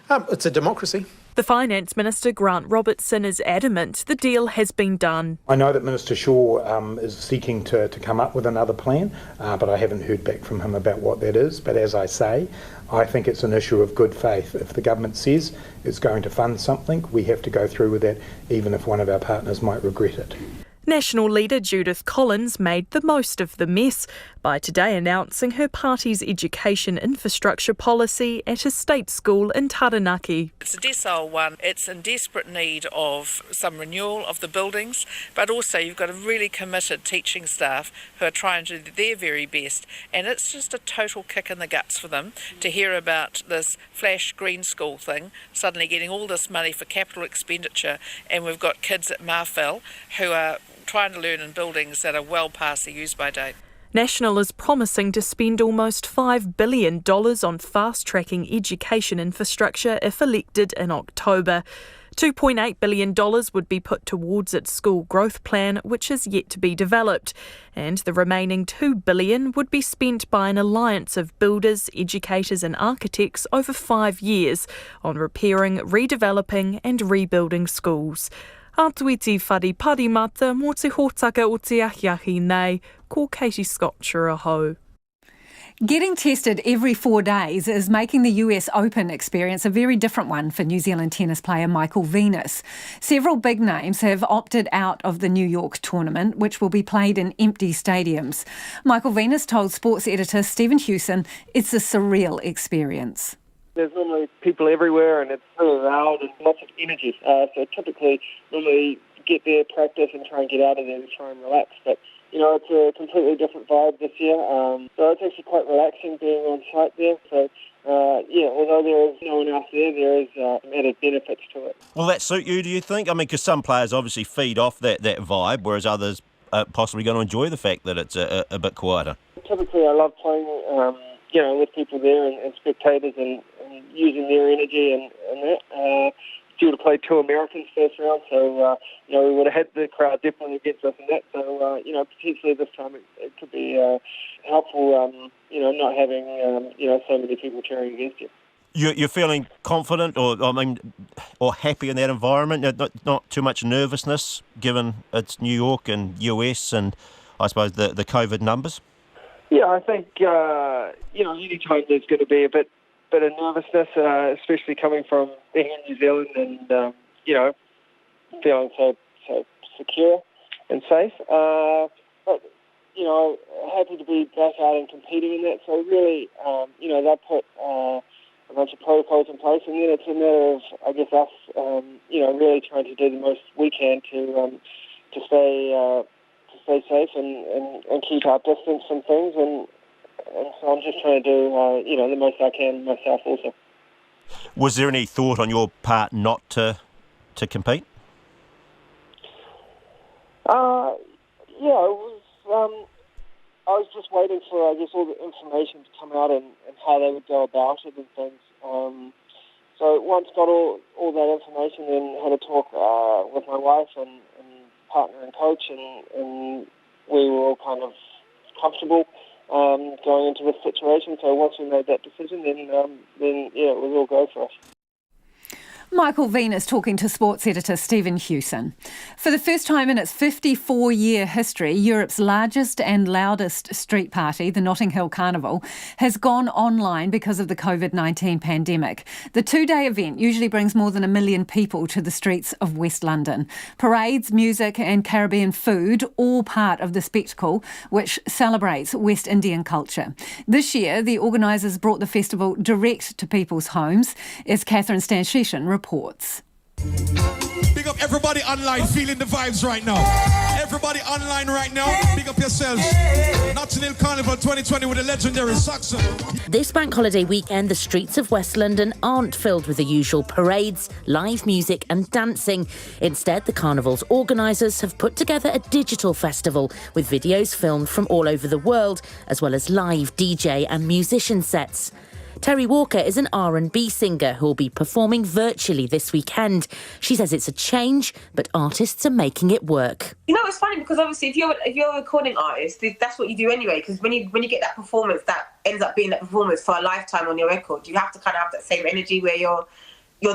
It's a democracy. The Finance Minister, Grant Robertson, is adamant the deal has been done. I know that Minister Shaw is seeking to come up with another plan, but I haven't heard back from him about what that is. But as I say, I think it's an issue of good faith. If the government says it's going to fund something, we have to go through with that, even if one of our partners might regret it. National leader Judith Collins made the most of the mess by today announcing her party's education infrastructure policy at a state school in Taranaki. It's a decile one. It's in desperate need of some renewal of the buildings, but also you've got a really committed teaching staff who are trying to do their very best, and it's just a total kick in the guts for them to hear about this flash green school thing, suddenly getting all this money for capital expenditure, and we've got kids at Marfell who are trying to learn in buildings that are well past the use-by date. National is promising to spend almost $5 billion on fast-tracking education infrastructure if elected in October. $2.8 billion would be put towards its school growth plan, which is yet to be developed, and the remaining $2 billion would be spent by an alliance of builders, educators and architects over 5 years on repairing, redeveloping and rebuilding schools. Atuiti whari parimata mō te hōtaka o te ahiahi nei, ko Katie Scott Churaho. Getting tested every 4 days is making the US Open experience a very different one for New Zealand tennis player Michael Venus. Several big names have opted out of the New York tournament, which will be played in empty stadiums. Michael Venus told sports editor Stephen Hewson it's a surreal experience. There's normally people everywhere and it's really loud and lots of energy. So typically, normally get there, practice and try and get out of there to try and relax. But, it's a completely different vibe this year. So it's actually quite relaxing being on site there. So, although there is no one else there is some added benefits to it. Will that suit you, do you think? I mean, because some players obviously feed off that vibe, whereas others are possibly going to enjoy the fact that it's a bit quieter. Typically, I love playing, with people there and spectators and using their energy and that. Due to play 2 Americans first round, so we would have had the crowd definitely against us in that. So potentially this time it could be helpful. Not having so many people cheering against you. You're feeling confident, or happy in that environment. Not too much nervousness, given it's New York and US, and I suppose the COVID numbers. Yeah, I think any time there's going to be a bit of nervousness, especially coming from being in New Zealand and feeling so secure and safe. But happy to be back out and competing in that. So really, they put a bunch of protocols in place, and then it's a matter of, I guess, us, really trying to do the most we can to stay safe and keep our distance from things and so I'm just trying to do, the most I can myself also. Was there any thought on your part not to compete? I was just waiting for, I guess, all the information to come out and how they would go about it and things. So once got all that information, then had a talk with my wife and partner and coach, and we were all kind of comfortable going into this situation. So once we made that decision, then it was all go for us. Michael Venus talking to sports editor Stephen Hewson. For the first time in its 54-year history, Europe's largest and loudest street party, the Notting Hill Carnival, has gone online because of the COVID-19 pandemic. The two-day event usually brings more than 1 million people to the streets of West London. Parades, music and Caribbean food, all part of the spectacle, which celebrates West Indian culture. This year, the organisers brought the festival direct to people's homes, as Catherine Stanshishan reports. Big up everybody online feeling the vibes right now. Everybody online right now, big up yourselves. Notting Hill Carnival 2020 with a legendary Saxon. This bank holiday weekend, the streets of West London aren't filled with the usual parades, live music and dancing. Instead, the carnival's organisers have put together a digital festival with videos filmed from all over the world, as well as live DJ and musician sets. Terry Walker is an R&B singer who will be performing virtually this weekend. She says it's a change, but artists are making it work. You know, it's funny because obviously if you're a recording artist, that's what you do anyway, because when you get that performance, that ends up being that performance for a lifetime on your record. You have to kind of have that same energy where you're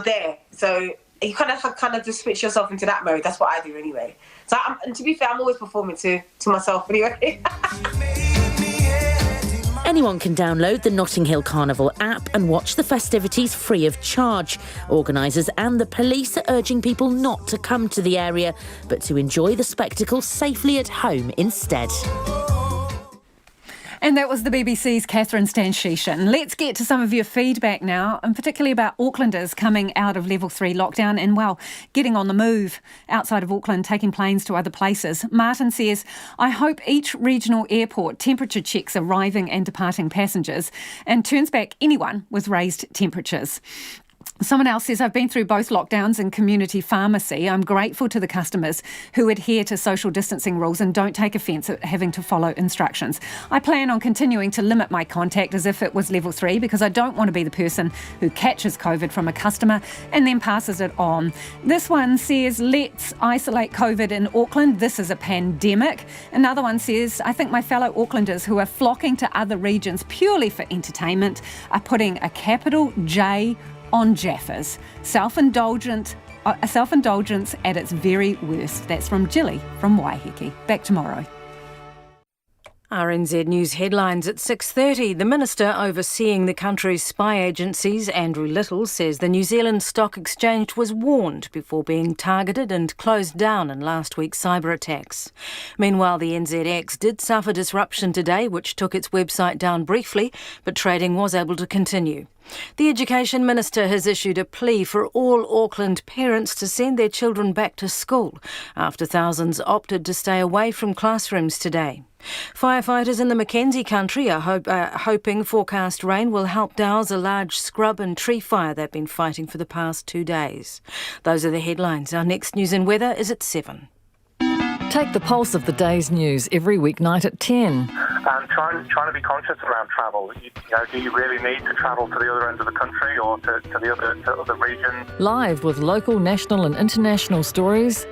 there. So you kind of just switch yourself into that mode. That's what I do anyway. So and to be fair, I'm always performing to myself anyway. Anyone can download the Notting Hill Carnival app and watch the festivities free of charge. Organisers and the police are urging people not to come to the area, but to enjoy the spectacle safely at home instead. And that was the BBC's Catherine Stanshishan. Let's get to some of your feedback now, and particularly about Aucklanders coming out of level 3 lockdown and, well, getting on the move outside of Auckland, taking planes to other places. Martin says, I hope each regional airport temperature checks arriving and departing passengers and turns back anyone with raised temperatures. Someone else says, I've been through both lockdowns in community pharmacy. I'm grateful to the customers who adhere to social distancing rules and don't take offence at having to follow instructions. I plan on continuing to limit my contact as if it was level 3 because I don't want to be the person who catches COVID from a customer and then passes it on. This one says, let's isolate COVID in Auckland. This is a pandemic. Another one says, I think my fellow Aucklanders who are flocking to other regions purely for entertainment are putting a capital J on Jaffas. Self-indulgence at its very worst. That's from Jilly from Waiheke. Back tomorrow. RNZ News headlines at 6:30. The Minister overseeing the country's spy agencies, Andrew Little, says the New Zealand Stock Exchange was warned before being targeted and closed down in last week's cyber attacks. Meanwhile, the NZX did suffer disruption today, which took its website down briefly, but trading was able to continue. The Education Minister has issued a plea for all Auckland parents to send their children back to school after thousands opted to stay away from classrooms today. Firefighters in the Mckinsey country are hoping forecast rain will help douse a large scrub and tree fire they've been fighting for the past 2 days. Those are the headlines. Our next news and weather is at 7. Take the pulse of the day's news every weeknight at 10. Trying to be conscious around travel. Do you really need to travel to the other end of the country or to the other region? Live with local, national and international stories